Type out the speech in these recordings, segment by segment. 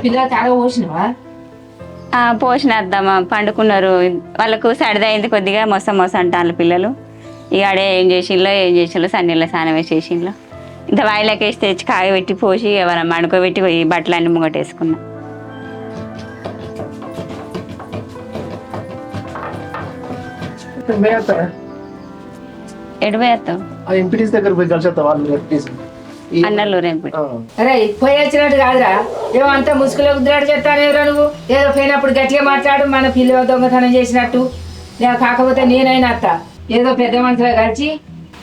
పిల్లలు తాగ పోసినవా? పోషినద్దామా పండుకున్నారు. వాళ్ళకు సడిది అయింది కొద్దిగా మొసం అంటారు పిల్లలు. ఇక ఆడే ఏం చేసిండ్లో సన్నీళ్ళ స్నానం వేసేసిండ్లో ఇంత వాయిలకి వేసి తెచ్చి కాగబెట్టి పోసి ఎవరైనా మడుకోబెట్టి పోయి బట్టలన్నీ ముంగటేసుకున్నా. ఎడిపోయేస్తావు అన్నలు రేపు. అరే పోయి వచ్చినట్టు కాదురా, ఏమంతా ముసుగులో ఉద్రాడు చెప్తానేరా నువ్వు. ఏదో పోయినప్పుడు గట్టిగా మాట్లాడు, మన పిల్ల దొంగతనం చేసినట్టు. కాకపోతే నేనైనా అత్త ఏదో పెద్ద మనుషులు కలిసి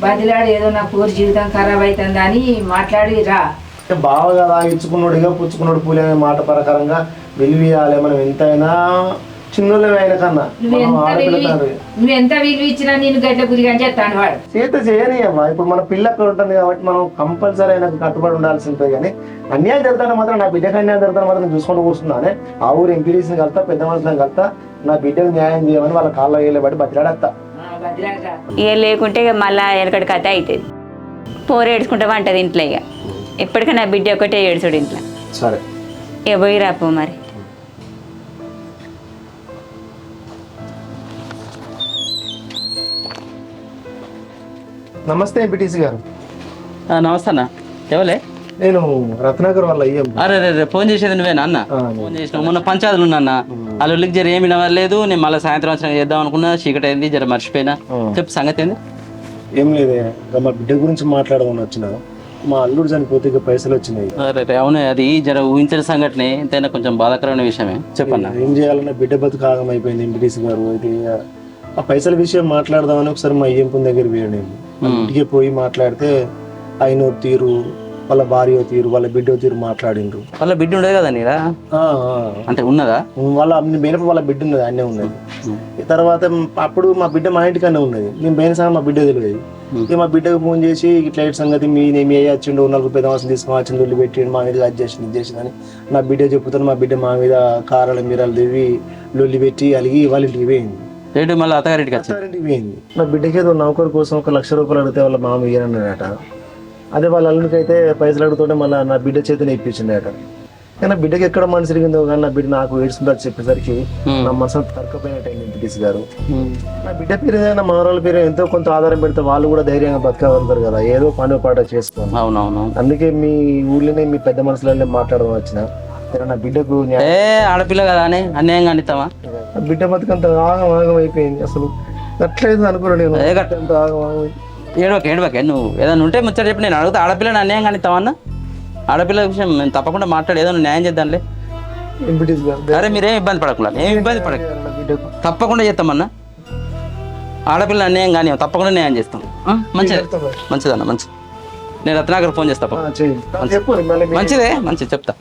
బదిలాడు, ఏదో నా పూరి జీవితం ఖరాబ్ అవుతుందా అని మాట్లాడి రా. బాగా ఇచ్చుకున్నాడుగా పుచ్చుకున్నాడు పూలే అనే మాట ప్రకారంగా విలువయాలి. మనం ఎంతైనా చిన్నోళ్ళమైన కన్నా నువ్వెంత విలువ ఇచ్చినా నేను గడ్డ పురిగా చెప్తాను వాడు చేత చేయనియమ్మా. ఇప్పుడు మన పిల్ల అక్కడ ఉంటుంది కాబట్టి మనం కంపల్సరీ అయినా కట్టుబడి ఉండాల్సి ఉంటుంది. కానీ అన్యాయం జరుగుతాను మాత్రం, నా బిడ్డకు అన్యాయం జరుగుతాను మాత్రం నేను చూసుకుంటూ కూర్చున్నానే. ఆ ఊరు ఎంపీడీసీని కలుతా, పెద్ద మనుషులను కలుతా, నా బిడ్డకు న్యాయం చేయమని వాళ్ళ కాళ్ళ వేయలేబట్టి బతిలాడేస్తా. ఇక లేకుంటే ఇక మళ్ళీ వెనకటి కథ అవుతుంది. పోరు ఏడ్చుకుంటా అంటది ఇంట్లో. ఇక ఎప్పటికైనా బిడ్డ ఒకటే ఏడ్చుడు ఇంట్లో. సరే ఇక పోయి రాపో మరి. నమస్తే ఎంపీటీసీ గారు. నమస్తే అన్న. ఎవలే? నేను రత్నాకర్ వాళ్ళ అయ్యాం. అరే రే ఫోన్ చేసేది నువ్వేనా అన్న? ఫోన్ చేసిన మొన్న పంచాయతీలు ఉన్నా వాళ్ళు ఉల్లికి జర ఏమి నవ్వలేదు. నేను మళ్ళీ సాయంత్రం వచ్చిన చేద్దాం అనుకున్నా, చీకటి అయింది, జర మర్చిపోయినా. చెప్పు సంగతి ఏంది? ఏం లేదే, మా బిడ్డ గురించి మాట్లాడమని వచ్చిన. మా అల్లుడు చనిపోతే ఇక పైసలు వచ్చినాయి. అరే అవును, అది జర ఊహించిన సంఘటనే, ఎంతైనా కొంచెం బాధాకరమైన విషయమే. చెప్పన్నా. ఏం చేయాలన్నా బిడ్డ బతుకు ఆగం అయిపోయింది ఎంపీటీసీ గారు. అయితే ఆ పైసల విషయం మాట్లాడదామని ఒకసారి మా అయ్యంపుని దగ్గర పోయాను. ఇంటికి పోయి మాట్లాడితే ఆయన తీరు, వాళ్ళ భార్య తీరు, వాళ్ళ బిడ్డ తీరు మాట్లాడిండ్రు. వాళ్ళ బిడ్డ ఉండదు కదా నీరా? అంటే ఉన్నదా? వాళ్ళ బెనప వాళ్ళ బిడ్డ ఉన్నది, అన్నే ఉన్నది. తర్వాత అప్పుడు మా బిడ్డ మా ఇంటికన్నా ఉన్నది. నేను బెయిన సహా మా బిడ్డ తెలియదు. ఇక మా బిడ్డకు ఫోన్ చేసి ఇట్లా సంగతి మీ వచ్చిండు, 4 పెద్ద మాసం తీసుకొని లొల్లి పెట్టిండు, మా మీద అది చేసింది ఇది చేసింది అని నా బిడ్డ చెప్పుతాను. మా బిడ్డ మా మీద కారాలు మీరాలు దివి లొల్లి పెట్టి అలిగి వాళ్ళ ఇంటికి పోయింది. రేటు మళ్ళీ అత్తగారింటికి పోయింది. నా బిడ్డకి ఏదో నౌకరు కోసం 1 లక్ష రూపాయలు అడిగితే వాళ్ళ మామ ఇయ్యనన్నాడట. అదే వాళ్ళ అల్లుడికి అయితే పైసలు అడుగుతుంటే మళ్ళీ నా బిడ్డ చేతిని ఇప్పించిండట. కానీ బిడ్డకి ఎక్కడ మనసు తిరిగిందో కానీ నా బిడ్డ నాకు ఏడుస్తుందా చెప్పేసరికి నా మనసు తరకపోయినట్టు అయింది ఎంపీటీసీ గారు. నా బిడ్డ పేరు ఏదైనా మనవరాల పేరు ఎంతో కొంత ఆధారం పెడితే వాళ్ళు కూడా ధైర్యంగా బతకగలుగుతారు కదా, ఏదో పని పాట చేసుకోవాలి. అవునవును. అందుకే మీ ఊళ్ళోనే మీ పెద్ద మనుషులనే మాట్లాడదాం వచ్చిన. నా బిడ్డకు ఆడపిల్ల కదా అని అన్యాయంగా అండిస్తావా? బిడ్డ బతుకంత ఆగం ఆగం అయిపోయింది. అసలు అట్లేదు అనుకున్నా నేను. ఏడవకే నువ్వు ఏదైనా ఉంటే ముచ్చట చెప్పి నేను అడుగుతా. ఆడపిల్లని అన్యాయంగా అండిస్తావన్నా? ఆడపిల్ల విషయం మేము తప్పకుండా మాట్లాడి ఏదో న్యాయం చేద్దాంలే. అరే మీరేం ఇబ్బంది పడకుండా, ఏం ఇబ్బంది పడక, తప్పకుండా చేస్తామన్నా. ఆడపిల్ల అన్యాయం కానీ తప్పకుండా న్యాయం చేస్తాం. మంచిదన్న మంచిది. నేను రత్నాకర్ ఫోన్ చేస్తా. మంచిదే మంచిది చెప్తా.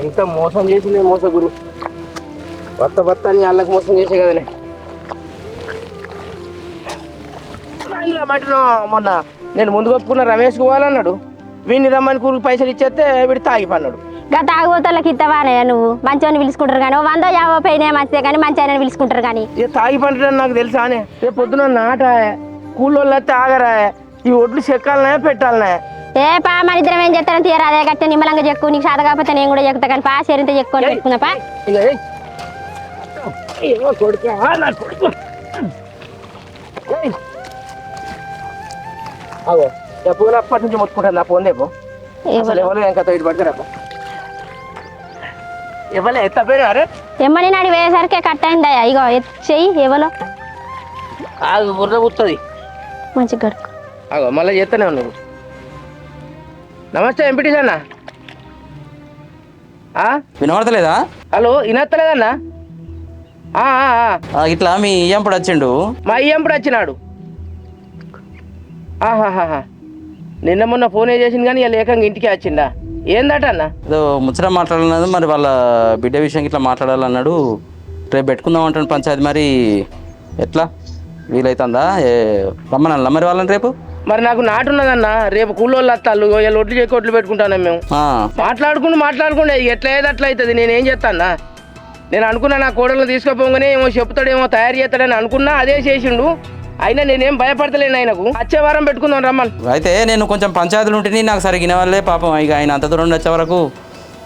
ఎంత మోసం చేసింది మోసగురు. భర్త అని వాళ్ళకి మోసం చేసే కదనే. మొన్న నేను ముందు ఒప్పుకున్న రమేష్కి పోవాలన్నాడు. వీడిని రమ్మని కూరకు పైసలు ఇచ్చేస్తే వీడు తాగిపన్నాడు. తాగుబోతులకి ఇస్తావానే నువ్వు? మంచిగా పిలుచుకుంటారు కానీ 100-50 పోయినా మంచిదే కానీ మంచిగా పిలుచుకుంటారు కానీ తాగి పంటని నాకు తెలుసా అనే. రేపు పొద్దున నాట కూలోళ్ళు వస్తే ఆగరా, ఈ ఒడ్లు చెక్కాలనే పెట్టాలనే. పా మన ఇద్దరం ఏం చేస్తారని తీయరా, అదే గట్ట నిమ్మలంగా చెక్కు. నీకు సాధ కాకపోతే నేను కూడా చెక్తా కానీ పా చేరింత చెక్కుని పెట్టుకున్నా పా. పూలు అప్పటి నుంచి మొత్తుకుంటాను నా ఫోన్ రేపు. ఎవరు ఇంకా ఇటు పడతారా ఎవరు ఎత్తపోయినా? అరే ఎమ్మని నాడి వేసరికి కట్ అయిందయ్యా. ఇగో చెయ్యి ఎవలో బుర్ర పుస్తుంది మంచి గడుకు. అగో మళ్ళీ చేస్తూనే ఉన్నావు. నమస్తే ఎంపీటీసీ అన్న. వినపడతలేదా? హలో వినత్తలేదన్నా? ఇట్లా మీ ఇయ్యంపుడు వచ్చిండు. మా ఇయ్యంపుడు వచ్చినాడు. ఆహాహా నిన్న మొన్న ఫోన్ చేసింది కానీ ఇలా ఏకంగా ఇంటికి వచ్చిందా? ఏందట అన్న? ఏదో ముచ్చట మాట్లాడాలన్నది, మరి వాళ్ళ బిడ్డ విషయం ఇట్లా మాట్లాడాలన్నాడు. రేపు పెట్టుకుందాం అంటాడు పంచాయతీ. మరి ఎట్లా వీలైతుందా? రమ్మనల్లా మరి వాళ్ళని రేపు? మరి నాకు నాటున్నదన్నా, రేపు కూలోళ్ళు వస్తాళ్ళు, ఇలా ఒడ్లు చెక్కి ఒడ్లు పెట్టుకుంటాను మేము. మాట్లాడుకుంటూ ఎట్లా ఏది అట్లా అవుతుంది. నేనేం చేస్తానా? నేను అనుకున్నా నా కోడలను తీసుకుపోగానే ఏమో చెప్తాడేమో తయారు చేస్తాడని అనుకున్నా, అదే చేసిండు. అయినా నేనేం భయపడతలేను ఆయనకు. వచ్చే వారం పెట్టుకుందాం రమ్మని. అయితే నేను కొంచెం పంచాయతీలు ఉంటే నాకు సరిగిన వాళ్ళే పాపం ఇక ఆయన అంత దూరం వచ్చే వరకు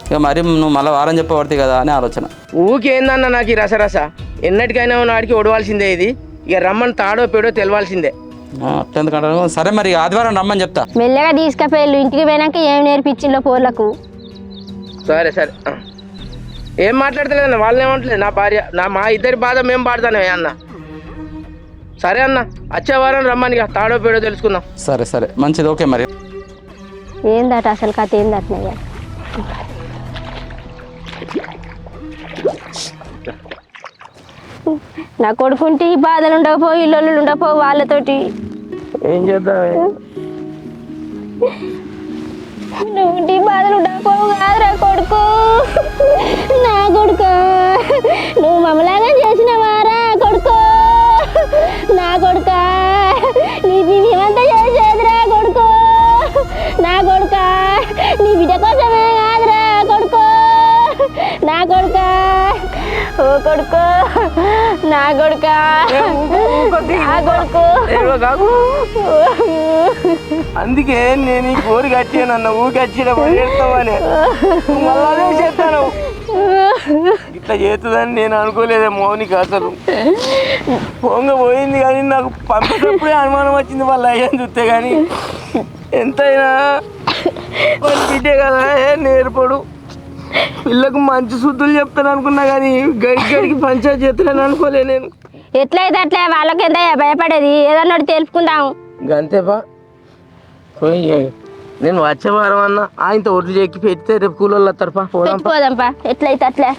ఇక మరి నువ్వు మళ్ళీ వారం చెప్పబడుతుంది కదా అని ఆలోచన. ఊకేందన్న నాకు ఈ రసరస, ఎన్నటికైనా నాడికి ఒడవాల్సిందే. ఇది ఇక రమ్మని తాడో పేడో తెలవాల్సిందే. అట్లెందుకంటే సరే మరి ఆదివారం రమ్మని చెప్తా. మెల్లగా తీసుకుపోయి ఇంటికి పోయినాక ఏం నేర్పించిందో పోర్లకు. సరే సరే, ఏం మాట్లాడతలేదన్న, వాళ్ళని ఏమంటలేదు. నా భార్య మా ఇద్దరి బాధ మేము పాడతానే అన్న. సరే అన్న, వచ్చే వారం రమ్మని ఇక తాడో పేడో తెలుసుకుందాం. సరే సరే మంచిది, ఓకే మరి. ఏందట అసలు కథ ఏందట? నా కొడుకుంటే ఈ బాధలు ఉండకపో, ఇల్లు ఉండకపో వాళ్ళతోటి. ఏం చేద్దాం? నువ్వు బాధలు ఉండకపోవు కాదురా కొడుకు, నా కొడుకు. నువ్వు మమ్మలాగా చేసినవారా కొడుకు, నా కొడుక. నీ మేమంతా చేసేదిరా కొడుకు, నా కొడుక. నీ బిడ్డ కోసమే కాదురా కొడుకు, నా కొడుక. ఓ కొడుకు, నా కొడుక, నా కొడుకు. అందుకే నేను ఈ కోరి కట్టానన్న, ఊకచ్చిన పడేస్తామని మళ్ళీ చేస్తాను. ఇట్లా చేస్తుందని నేను అనుకోలేదే మౌనికి. అసలు పొంగ పోయింది కానీ నాకు పంపేటప్పుడే అనుమానం వచ్చింది వాళ్ళ అయ్యని చూస్తే. కానీ ఎంతైనా వాళ్ళ బిడ్డే కదా, నేర్పడు. పిల్లకు మంచి శుద్ధులు చెప్తాను అనుకున్నా కానీ గడికి పంచాయతీ చేస్తానని అనుకోలే నేను. ఎట్లయితే అట్లే వాళ్ళకి ఎంత భయపడేది, ఏదన్నా తెలుసుకుందాం. గంతేపా. నేను వచ్చే వారం అన్న ఆయనతో ఒడ్లు చెక్కి పెడితే రేపు కూలోళ్ళు వస్తారుపా. పోదాంపా ఎట్లయితే అట్లే.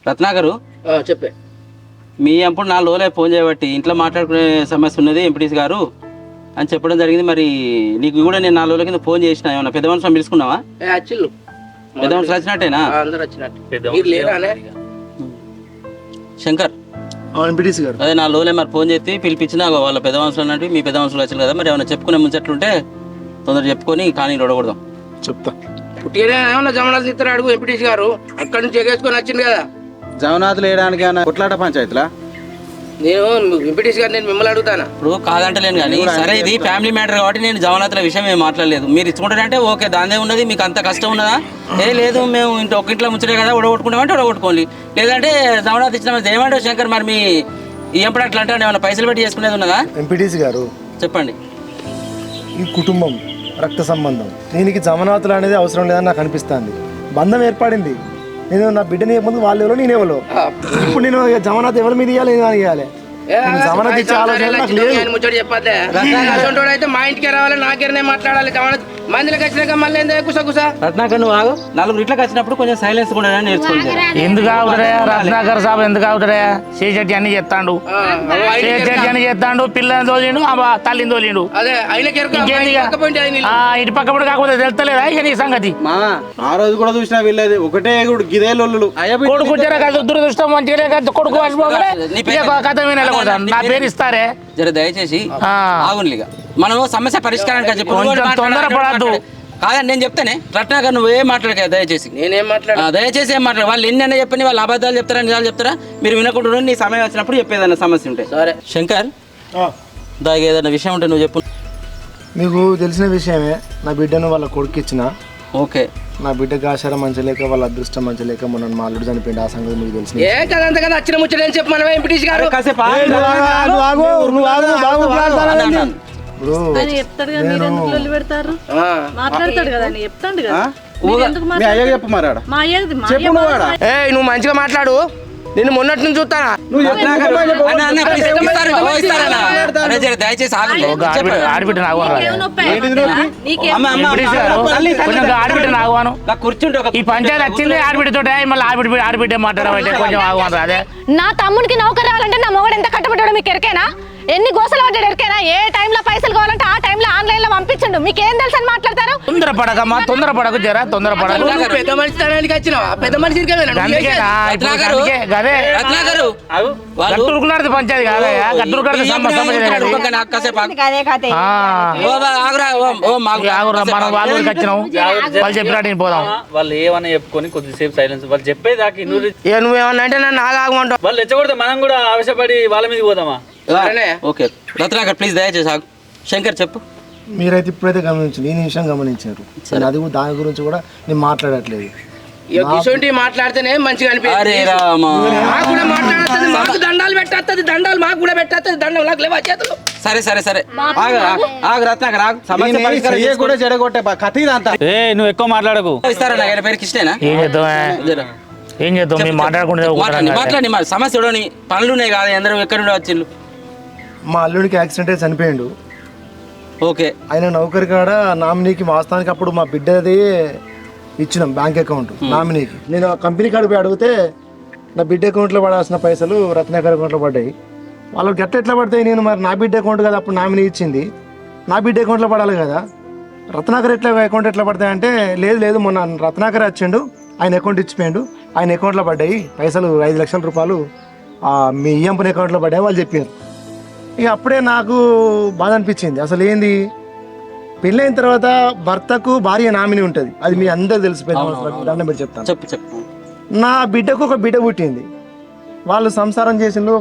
రత్నాకరు చెప్పే. మీ అప్పుడు 4 రోజులే ఫోన్ చేయబట్టి ఇంట్లో మాట్లాడుకునే సమస్య ఉన్నది ఎంపీటీసీ గారు అని చెప్పడం జరిగింది. మరి నీకు కూడా నేను 4 రోజుల కింద ఫోన్ చేసిన, ఏమన్నా పెద్ద మనుషులు పిలుచుకున్నావా? పెద్ద మనుషులు వచ్చినట్టేనా? శంకర్ ఎంపీటీసీ గారు అదే 4 రోజులే మరి ఫోన్ చేసి పిలిపించినా వాళ్ళ పెద్ద మనుషులు అన్నట్టు మీ పెద్ద మనుషులు వచ్చారు కదా, మరి ఏమైనా చెప్పుకునే ముంచట్లుంటే తొందరగా చెప్పుకొని కానీ రొడగొడదాం. చెప్తా. పుట్టిగా ఏమన్నా జమనాథ్ ఇస్తారు అడుగు ఎంపీటీసీ గారు. అక్కడి నుంచి ఎగేసుకొని వచ్చింది కదా. జగన్నాథులు వేయడానికి కొట్లాట పంచాయతీలా? నేను ఎంపీటీసీ గారు నేను మిమ్మల్ని అడుగుతాను. ఇప్పుడు కాదంటలేను కానీ సరే ఇది ఫ్యామిలీ మ్యాటర్ కాబట్టి నేను జగన్నాథుల విషయం ఏం మాట్లాడలేదు. మీరు ఇచ్చుకుంటారంటే ఓకే, దానిదే ఉన్నది. మీకు అంత కష్టం ఉన్నదా? లేదు మేము ఒక ఇంట్లో ముచ్చటే కదా, ఉడగొట్టుకుంటామంటే ఉడగొట్టుకోండి, లేదంటే జగన్నాథ్ ఇచ్చిన ఏమంటారు శంకర్? మరి మీ ఎంపడు అట్లా అంటే ఏమైనా పైసలు పెట్టి చేసుకునేది ఉన్నదా? ఎంపీటీసీ గారు చెప్పండి. ఈ కుటుంబం రక్త సంబంధం, దీనికి జమనాథులు అనేది అవసరం లేదని నాకు అనిపిస్తుంది. బంధం ఏర్పడింది. నేను నా బిడ్డని ముందు వాళ్ళు ఎవరో నేనేవలో. ఇప్పుడు నేను జమనాథ్ ఎవరి మీద ఇవ్వాలి, నేను ఇవ్వాలి. జమనాథ్ ఇచ్చే ఆలోచన నాకు లేదు. ముచ్చట చెప్పద్దే. అయితే మా ఇంటికే రావాలి, నాకేనే మాట్లాడాలి. జమనాథ్ మందిలోకి వచ్చినాక మళ్ళీ ఏందో కుస రత్నాకర్ నువ్వు ఆగు. 4 ఇంట్లోకి వచ్చినప్పుడు కొంచెం సైలెన్స్ కూడా నేర్చుకోండి. ఎందుకు అవుతారా రత్నాకర్ సాబ్, ఎందుకు అవుతారా? చేసేటి అన్ని చెప్తాడు, చేసేటి అన్ని చెప్తాడు. పిల్లని తోలిండు, తల్లిని తోలిండు. ఇటు పక్క కాకపోతే తెలుస్తలేదా ఇక నీ సంగతి? ఆ రోజు కూడా చూసినా వీళ్ళది ఒకటే గిదే లొల్లులు. కొడుకు దురదృష్టం మంచిగా కొడుకు కథ నా పేరు ఇస్తారే. జర దయచేసి ఆగునిగా మనం సమస్య పరిష్కారానికి చెప్పు. తొందరపడద్దు. కాదండి నేను చెప్తానే. రత్నాకర్ నువ్వేం మాట్లాడక దయచేసి. నేనేం మాట్లాడా? దయచేసి ఏం మాట్లాడు. వాళ్ళు ఎన్ని చెప్పని వాళ్ళు అబద్ధాలు చెప్తారా నిజాలు చెప్తారా మీరు వినకుండా నీ సమయం వచ్చినప్పుడు చెప్పేదన్న సమస్య ఉంటే. సరే శంకర్, దానికి ఏదైనా విషయం ఉంటే నువ్వు చెప్పు. మీకు తెలిసిన విషయమే, నా బిడ్డను వాళ్ళ కొడుకు ఇచ్చిన. ఓకే, నా బిడ్డకి ఆచారం మంచి లేక వాళ్ళ అదృష్టం మంచి లేక మొన్న మా అల్లుడు చనిపోయింది. ఆ సంగతి మీకు తెలిసిన. ఏ కదంత కదా వచ్చిన ముచ్చట చెప్పు మనమే ఎంపీటీసీ గారు. నువ్వు మంచిగా మాట్లాడు. నేను మొన్నటి నుంచి చూస్తానా. దయచేసి ఆడబిడ్డ కూర్చుంటే ఈ పంచాయతీ వచ్చింది ఆడబిడ్డతో, మళ్ళీ ఆడబిడ్డ మాట్లాడమంటే కొంచెం ఆగమని అదే. నా తమ్ముడికి నౌకరు రావాలంటే నా మొగడు ఎంత కట్టబడ్డాడో మీకు ఎరికేనా? ఎన్ని గోసలు పడ్డాడు ఎరికేనా? ఏ టైంలో పైసలు కావాలంటే ఆ టైంలో ఆన్లైన్ లో పంపించండు. మీకేం తెలుసు అని మాట్లాడతారు? తొందరపడకమ్మా, తొందరపడకు, జరా తొందరపడకు. పెద్ద మనిషి తనానికి వచ్చినావా? పెద్ద మనిషి గట్టుకున్నాడు పంచాయతీ కాదయా, గట్టుకున్నాడు. మనం వాళ్ళ ఊరికి వచ్చినాం వాళ్ళు చెప్పినట్టు పోదాం. వాళ్ళు ఏమన్నా చెప్పుకొని కొద్దిసేపు సైలెన్స్, వాళ్ళు చెప్పేదాకా నువ్వు ఇక నువ్వేమన్నా అంటే నన్ను ఆగమంటావు. వాళ్ళు రెచ్చగొడితే మనం కూడా ఆవేశపడి వాళ్ళ మీద పోదామా? ఓకే రత్నాకర్ ప్లీజ్ దయచేసి ఆగు. శంకర్ చెప్పు. మీరైతే ఇప్పుడైతే గమనించారు, ఈ నిమిషం గమనించారు. అది కూడా దాని గురించి కూడా నేను మాట్లాడట్లేదు. ఇటువంటి మాట్లాడితేనే మంచిగా అనిపిస్తుంది. అరే రామా మాకు కూడా మాట్లాడుతుంది, మాకు దండాలు పెట్టేస్తుంది, దండాలు మాకు కూడా పెట్టేస్తుంది, దండం నాకు లేవా చేతులు. సరే సరే సరే ఆగు రత్నాకర్ ఆగు. సమస్య పరిష్కారం చెయ్యి కూడా చెడగొట్టే కథ ఇదంతా. నువ్వు ఎక్కువ మాట్లాడకు. ఇస్తారా నా పేరు కృష్ణేనా? ఏం చేద్దాం మేము మాట్లాడుకుంటే మాట్లాడి మరి సమస్య చూడని పనులున్నాయి కాదు, అందరూ ఎక్కడ వచ్చిండు. మా అల్లుడికి యాక్సిడెంట్ అయి చనిపోయిండు. ఓకే ఆయన నౌకరి కాడ నామినీకి వాస్తవానికి అప్పుడు మా బిడ్డది ఇచ్చినాం బ్యాంక్ అకౌంట్ నామినీకి. నేను ఆ కంపెనీ కాడికి పోయి అడిగితే నా బిడ్డ అకౌంట్లో పడాల్సిన పైసలు రత్నాకర్ అకౌంట్లో పడ్డాయి. వాళ్ళకి ఎట్లా పడతాయి? నేను మరి నా బిడ్డ అకౌంట్ కదా అప్పుడు నామినీ ఇచ్చింది, నా బిడ్డ అకౌంట్లో పడాలి కదా, రత్నాకర్ అకౌంట్ ఎట్లా పడతాయంటే లేదు మొన్న రత్నాకర్ వచ్చిండు, ఆయన అకౌంట్ ఇచ్చిపోయాడు, ఆయన అకౌంట్లో పడ్డాయి పైసలు 5 లక్షల రూపాయలు మీ ఈఎంపని అకౌంట్లో పడ్డాయి వాళ్ళు చెప్పారు. ఇక అప్పుడే నాకు బాధ అనిపించింది. అసలు ఏంది, పెళ్ళైన తర్వాత భర్తకు భార్య నామినీ ఉంటుంది, అది మీ అందరూ తెలిసిపోయింది. దండం పెట్టి చెప్తాను. చెప్పు. నా బిడ్డకు ఒక బిడ్డ పుట్టింది, వాళ్ళు సంసారం చేసిండ్రు,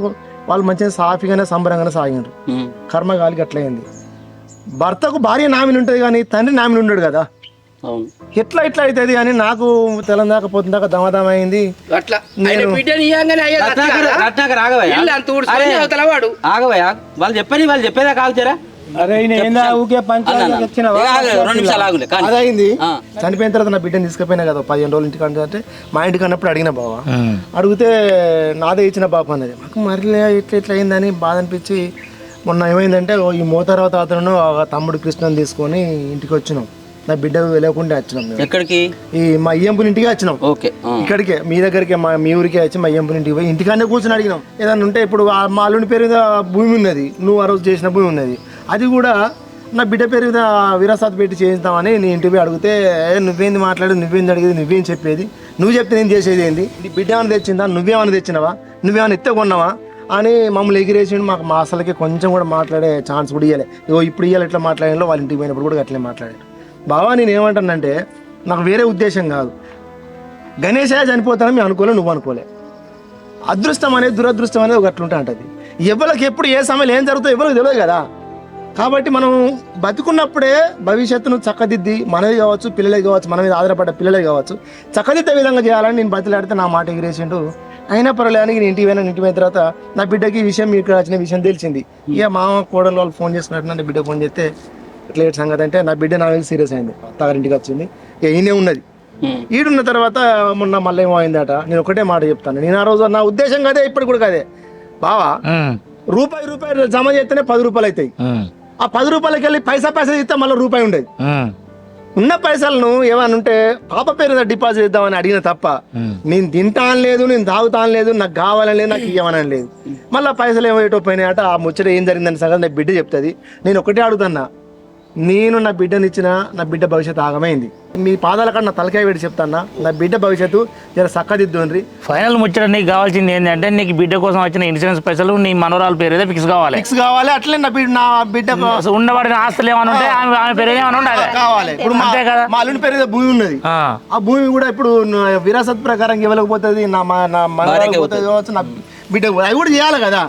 వాళ్ళు మంచిగా సాఫీగానే సంబరంగానే సాగిండ్రు. కర్మగాలికి అట్లయింది. భర్తకు భార్య నామినీ ఉంటుంది కానీ తండ్రి నామినీ ఉండడు కదా, ఎట్లా అవుతుంది అని నాకు తెలంగాణ పోతుందాకా దమాదమైంది. అట్లా బిడ్డని ఆగవయ్యా వాళ్ళు చెప్పేదా కాల్చారా? అదైంది. చనిపోయిన తర్వాత నా బిడ్డని తీసుకుపోయినా కదా 15 రోజులు ఇంటికి అంటే మా ఇంటికి అన్నప్పుడు అడిగిన బావ, అడిగితే నాదే ఇచ్చిన బాబు అన్నది. మాకు మరి ఇట్లా అయిందని బాధ అనిపించి మొన్న ఏమైందంటే ఈ మోతారావు తాతను తమ్ముడు కృష్ణని తీసుకొని ఇంటికి వచ్చినాం. నా బిడ్డ వెళ్ళకుండా వచ్చినాం. ఎక్కడికి? ఈ మా అయ్యంపుని ఇంటికి వచ్చినాం. ఓకే ఇక్కడికే మీ దగ్గరికి మీ ఊరికే వచ్చి మా అయ్యంపుని ఇంటికి పోయి ఇంటికానే కూర్చొని అడిగినాం. ఏదన్నా ఉంటే ఇప్పుడు మా అల్లుని పేరు మీద భూమి ఉన్నది, నువ్వు ఆ రోజు చేసిన భూమి ఉన్నది, అది కూడా నా బిడ్డ పేరు మీద విరాసత్ పెట్టి చేయిస్తామని నీ ఇంటికి పోయి అడిగితే నువ్వేంది మాట్లాడేది, నువ్వేంది అడిగేది, నువ్వేం చెప్పేది, నువ్వు చెప్తే నేను చేసేది ఏంది, నీ బిడ్డ ఏమైనా తెచ్చిందా, నువ్వేమైనా తెచ్చినావా, నువ్వేమైనా ఎత్తకొన్నావా అని మమ్మల్ని ఎగిరేసిండు. మాకు మా అసలుకి కొంచెం కూడా మాట్లాడే ఛాన్స్ కూడా ఇవ్వలే. ఇప్పుడు ఇవ్వాలి ఎట్లా మాట్లాడాలో వాళ్ళ ఇంటికి పోయినప్పుడు కూడా అట్లే మాట్లాడాడు. బావా నేను ఏమంటానంటే నాకు వేరే ఉద్దేశం కాదు, గణేశయ్య చనిపోతానని మేము అనుకోలే, నువ్వు అనుకోలే. అదృష్టం అనేది దురదృష్టం అనేది ఒక అట్లుంటా ఉంటుంది. ఎవరికి ఎప్పుడు ఏ సమయంలో ఏం జరుగుతుందో ఎవరికి తెలియదు కదా. కాబట్టి మనం బతుకున్నప్పుడే భవిష్యత్తును చక్కదిద్ది మనది కావచ్చు, పిల్లలే కావచ్చు, మన మీద ఆధారపడ్డ పిల్లలే కావచ్చు, చక్కదిద్దే విధంగా చేయాలని నేను బతిలాడితే నా మాట ఎగిరేసిండు. అయినా పర్వాలేదని నేను ఇంటికి పోయిన తర్వాత నా బిడ్డకి ఈ విషయం మీకు వచ్చిన విషయం తెలిసింది. ఇక మామ కోడలు వాళ్ళు ఫోన్ చేస్తున్నట్టు నా బిడ్డ ఫోన్ చేస్తే ఇట్లా ఏంటి సంగతి అంటే నా బిడ్డ నాకు సీరియస్ అయింది, అత్తగారింటికి వచ్చింది, ఇక ఈయనే ఉన్నది. ఈడున్న తర్వాత మొన్న మళ్ళీ ఏమో అయిందట. నేను ఒకటే మాట చెప్తాను, నేను ఆ రోజు నా ఉద్దేశం కదే ఇప్పుడు కూడా కదే బావా, రూపాయి జమ చేస్తేనే 10 రూపాయలు అవుతాయి. ఆ 10 రూపాయలకి వెళ్ళి పైసా ఇస్తే మళ్ళీ రూపాయి ఉండేది. ఉన్న పైసలను ఏమని ఉంటే పాప పేరు మీద డిపాజిట్ చేద్దామని అడిగిన తప్ప నేను తింటాను లేదు, నేను తాగుతాను లేదు, నాకు కావాలని లేదు, నాకు ఇవ్వమని లేదు. మళ్ళీ పైసలు ఏమో ఏటో పోయినాయట. ఆ ముచ్చట ఏం జరిగిందని సంగతి నా బిడ్డ చెప్తుంది. నేను ఒకటే అడుగుతున్నా, నేను నా బిడ్డని ఇచ్చిన నా బిడ్డ భవిష్యత్తు ఆగమైంది. మీ పాదాల కాడ నా తలకాయ పెట్టి చెప్తాన్నా, నా బిడ్డ భవిష్యత్తు జర చక్కదిద్దుండ్రి. ఫైనల్ ముచ్చట నీకు కావాల్సింది ఏంటంటే నీకు బిడ్డ కోసం వచ్చిన ఇన్సూరెన్స్ పైసలు నీ మనోరాల పేరు ఏదో ఫిక్స్ కావాలి. అట్లే నా బిడ్డ ఉండబడిన ఆస్తులు ఏమైనా ఉంటే ఆమె పేరు ఏమైనా ఉండాలి కావాలి. ఇప్పుడు అంతే కదా, మా అల్లుని పేరు భూమి ఉన్నది, ఆ భూమి కూడా ఇప్పుడు విరాసత్ ప్రకారం ఇవ్వలేకపోతుంది, నా మనోరాలకు పోతుంది కావచ్చు, నా బిడ్డ అవి కూడా చేయాలి కదా.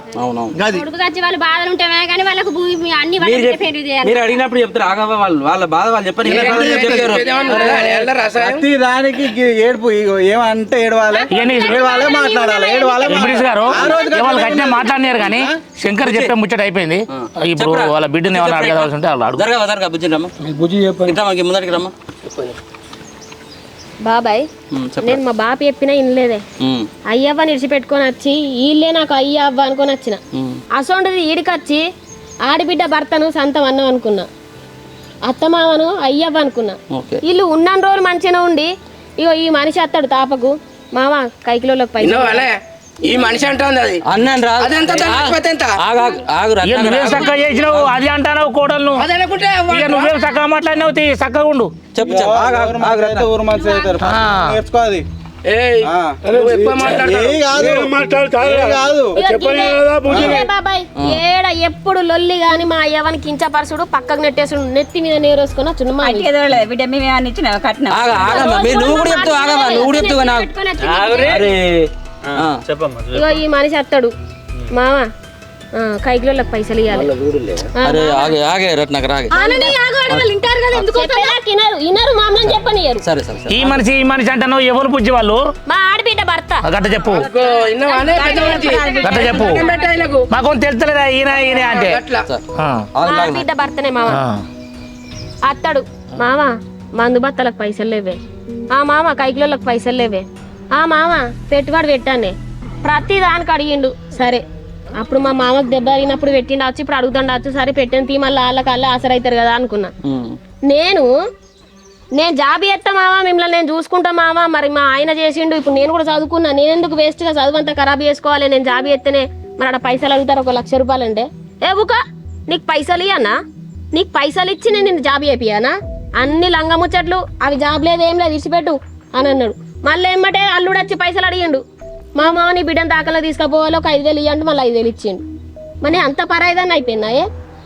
మీరు అడిగినప్పుడు చెప్తారు ఆగవ వాళ్ళ బాధ వాళ్ళు చెప్పండి. ప్రతి దానికి ఏడుపు ఏమంటే ఏడవాలి మాట్లాడాలి. మాట్లాడినారు కానీ శంకర్ చెప్పే ముచ్చట అయిపోయింది. ఇప్పుడు వాళ్ళ బిడ్డని ఏమైనా అడగవలసి ఉంటే ముందరికి రమ్మా. బాబాయ్ నేను మా బాప చెప్పినా ఇనలేదే, అయ్యవ్వ నిడిచిపెట్టుకొని వచ్చి వీళ్ళే నాకు అయ్యవ్వ అనుకొని వచ్చిన. అసోంటిది ఈడికొచ్చి ఆడిబిడ్డ భర్తను సంతం అన్నం అనుకున్నా, అత్తమామను అయ్యవ్వ అనుకున్నా. వీళ్ళు ఉన్న రోజులు మంచిగా ఉండి ఇగో ఈ మనిషి అత్తాడు తాపకు మామ కైకిలోకి పై ఈ మనిషి అంటుంది అది అన్నాను రా, నువ్వేం చక్కగా చేసినావు అది అంటావు కోడలు, నువ్వేం చక్కగా మాట్లాడినావు చక్కగా ఉండు. నేర్చుకోవాలి. ఎక్కువ మాట్లాడతాడు. ఇదే బాబాయ్ ఏడ ఎప్పుడు లొల్లి గాని మా అయ్యవని కించపరచుడు పక్కకు నెట్టేసుడు నెత్తి మీద నేరేసుకొని వచ్చుడు మా ఏదో లేదు బిడ్డ మేము ఏమన్నా ఇచ్చినా కట్టినా ఆగమ్మా నువ్వు కూడా చెప్తావు ఆగమ్మా నువ్వు కూడా చెప్తావు నాకు అరే చెప్పమ్మా. ఇగో ఈ మనిషి వస్తాడు మామ కైకిలోళ్ళకి పైసలు ఇవ్వాలి అరే ఆగే ఆగే రత్నాకర్ ఆగే ఇనరు మామని చెప్పనియరు సరే సరే సరే ఈ మనిషి అంటాను ఎవరు పుచ్చి వాళ్ళు మా ఆడబిడ్డ భర్త గట్ట చెప్పు గట్ట చెప్పు మాకు తెలుస్తలేదా ఈయన అంటే ఆడబిడ్డ భర్తనే మామ అత్తడు మామ మందు బత్తలకు పైసలు లేవే ఆ మామ కైకిలోళ్ళకి పైసలు లేవే ఆ మామ పెట్టుబడి పెట్టానే ప్రతి దానికి అడిగిండు సరే అప్పుడు మా మామకు దెబ్బ తగినప్పుడు పెట్టిండు వచ్చి ఇప్పుడు అడుగుతుండొచ్చు సరే పెట్టిన తీ మళ్ళీ వాళ్ళకి ఆసరైతారు కదా అనుకున్నా నేను జాబ్ చేస్తా మామ మిమ్మల్ని నేను చూసుకుంటా మామ మరి మా ఆయన చేసిండు ఇప్పుడు నేను కూడా చదువుకున్నా నేను ఎందుకు వేస్ట్గా చదువు అంతా ఖరాబ్ చేసుకోవాలి నేను జాబ్ చేస్తేనే మరి అక్కడ పైసలు అడుగుతారు 1 లక్ష రూపాయలు అంటే ఊక నీకు పైసలు ఇయ్యనా నీకు పైసలు ఇచ్చి నేను నిన్ను జాబ్ చేపియానా అన్ని లంగముచ్చట్లు అవి జాబ్ లేదు ఏం లేదు ఇచ్చిపెట్టు అని అన్నాడు మళ్ళీ ఏమంటే అల్లుడు వచ్చి పైసలు అడిగిండు మా మామ నీ బిడ్డను దాఖలా తీసుకుపోవాలి 5,000 ఇవ్వండి మళ్ళీ 5,000 ఇచ్చిండు మరి అంత పరాయిదాన్ని అయిపోయినాయే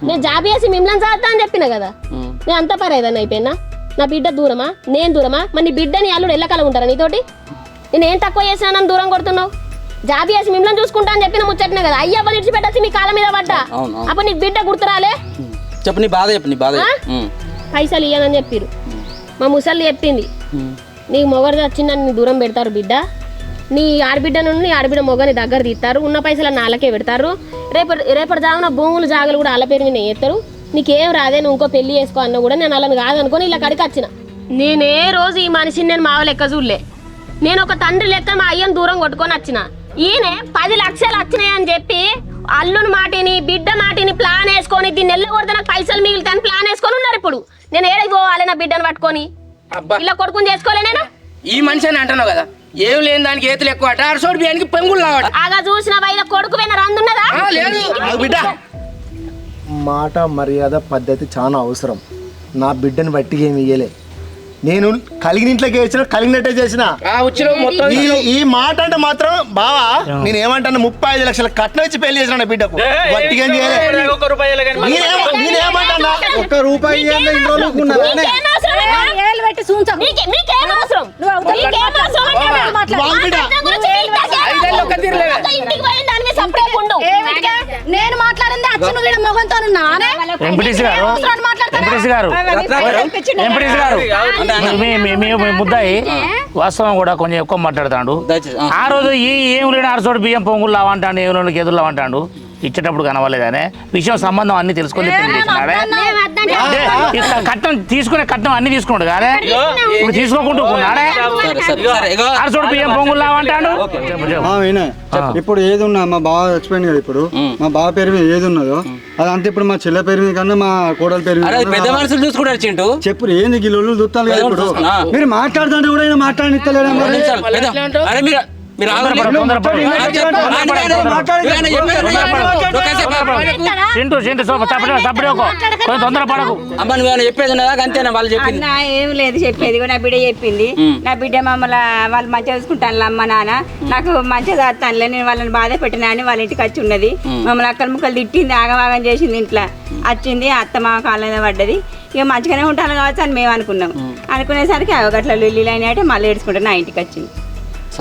నేను జాబ్ చేసి మిమ్మల్ని చదువుతా అని చెప్పిన కదా నేను అంత పరాయిదాన్ని అయిపోయినా నా బిడ్డ దూరమా నేను దూరమా మరి నీ బిడ్డని అల్లుడు ఎల్లకాలం ఉంటారా నీతోటి నేను ఏం తక్కువ చేసినా దూరం కొడుతున్నావు జాబ్ చేసి మిమ్మల్ని చూసుకుంటా అని చెప్పిన ముచ్చట్నే కదా అయ్యా వాళ్ళు ఇడిచిపెట్టచ్చి మీ కాళ్ళ మీద పడ్డా అప్పుడు నీకు బిడ్డ గుర్తురాలే చెప్పు నీ బాధ చెప్పు నీ బాధ పైసలు ఇయ్యనని చెప్పిరు మా ముసలి చెప్పింది నీకు మొగడు వచ్చిందని నీ దూరం పెడతారు బిడ్డ నీ ఆడబిడ్డ నుండి నీ ఆడబిడ్డ మొగని దగ్గర తీస్తారు ఉన్న పైసలు నాళ్ళకే పెడతారు రేపటి జామున భూములు జాగలు కూడా అల్ల పేరు మీద వేస్తారు నీకేం రాదే నువ్వు ఇంకో పెళ్లి చేసుకో అన్న కూడా నేను అలా కాదనుకొని ఇలా కడికి వచ్చిన నేనే రోజు ఈ మనిషిని నేను మావ లెక్క చూడలే నేను ఒక తండ్రి లెక్క మా అయ్యను దూరం కొట్టుకొని వచ్చిన ఈయన 10 లక్షలు వచ్చినాయని చెప్పి అల్లుని మాటిని బిడ్డ మాటిని ప్లాన్ వేసుకొని దీన్ని నెల్ల కొడితే నాకు పైసలు మిగులుతాయని ప్లాన్ వేసుకొని ఉన్నారు ఇప్పుడు నేను ఏడకి పోవాలి నా బిడ్డను పట్టుకొని ఇలా కొడుకుని చేసుకోలే నేను ఈ మనిషి అని అంటున్నావు కదా ఏం లేని దానికి ఏతులు ఎక్కువ అట అరసోడు బియ్యానికి పెంగులు లావట ఆగా చూసిన వైల కొడుకు పోయిన రందున్నదా బిడ్డ మాట మర్యాద పద్ధతి చాలా అవసరం నా బిడ్డని బట్టి ఏమి ఇయ్యలే నేను కలిగిన ఇంట్లోకి వేసిన కలిగినట్టే చేసిన ఈ మాట అంటే మాత్రం బావా నేను ఏమంటాను 35 లక్షల కట్నం ఇచ్చి పెళ్లి చేసిన నా బిడ్డకు బట్టిగా నేనేమంటాను 1 రూపాయి నేను మాట్లాడింది అచ్చును వీడ మొగంతో ముద్దాయి వాస్తవం కూడా కొంచెం ఎక్కువ మాట్లాడుతాడు ఆ రోజు ఏం లేని అరసోడు బియ్యం పొంగులు లావంటాడు ఏం లేని ఎదురు లావంటాడు ఇచ్చేటప్పుడు కనవలేదనే విషయం సంబంధం అన్ని తెలుసుకొని కట్నం తీసుకునే కట్నం అన్ని తీసుకున్నాడు కానీ ఇప్పుడు తీసుకోకుండా అరసోడు బియ్యం పొంగులు లావంటాడు ఇప్పుడు ఏది ఉన్నా మా బావ చచ్చిపోయింది కదా ఇప్పుడు మా బావ పేరు మీద ఏది ఉన్నదో అదంతా ఇప్పుడు మా చెల్లె పేరు మీద కన్నా మా కోడల పేరు మీద పెద్ద మనుషులు చూసుకుంటారు చింటూ చెప్పు ఏంది గిల్లు దుత్తాలు కదా ఇప్పుడు మీరు మాట్లాడుతుంటే కూడా ఆయన మాట్లాడనిస్తలేడు చెప్పేది అంతేనా వాళ్ళు చెప్పింది ఏం లేదు చెప్పేది నా బిడ్డ చెప్పింది నా బిడ్డ మమ్మల్ని వాళ్ళు మంచిగా చూసుకుంటాను అమ్మ నాన్న నాకు మంచిగా చదువుతానులే నేను వాళ్ళని బాధ పెట్టినా అని వాళ్ళ ఇంటికి వచ్చి ఉన్నది మమ్మల్ని అక్కల ముక్కలు తిట్టింది ఆగమాగం చేసింది ఇంట్లో వచ్చింది అత్త మా కాళ్ళ మీద పడ్డది ఇక మంచిగానే ఉంటాను కావచ్చు అని మేము అనుకున్నాం అనుకునేసరికి గట్ల లుల్లీలు అయినాయంటే మళ్ళీ ఏడ్చుకుంటే నా ఇంటికి వచ్చింది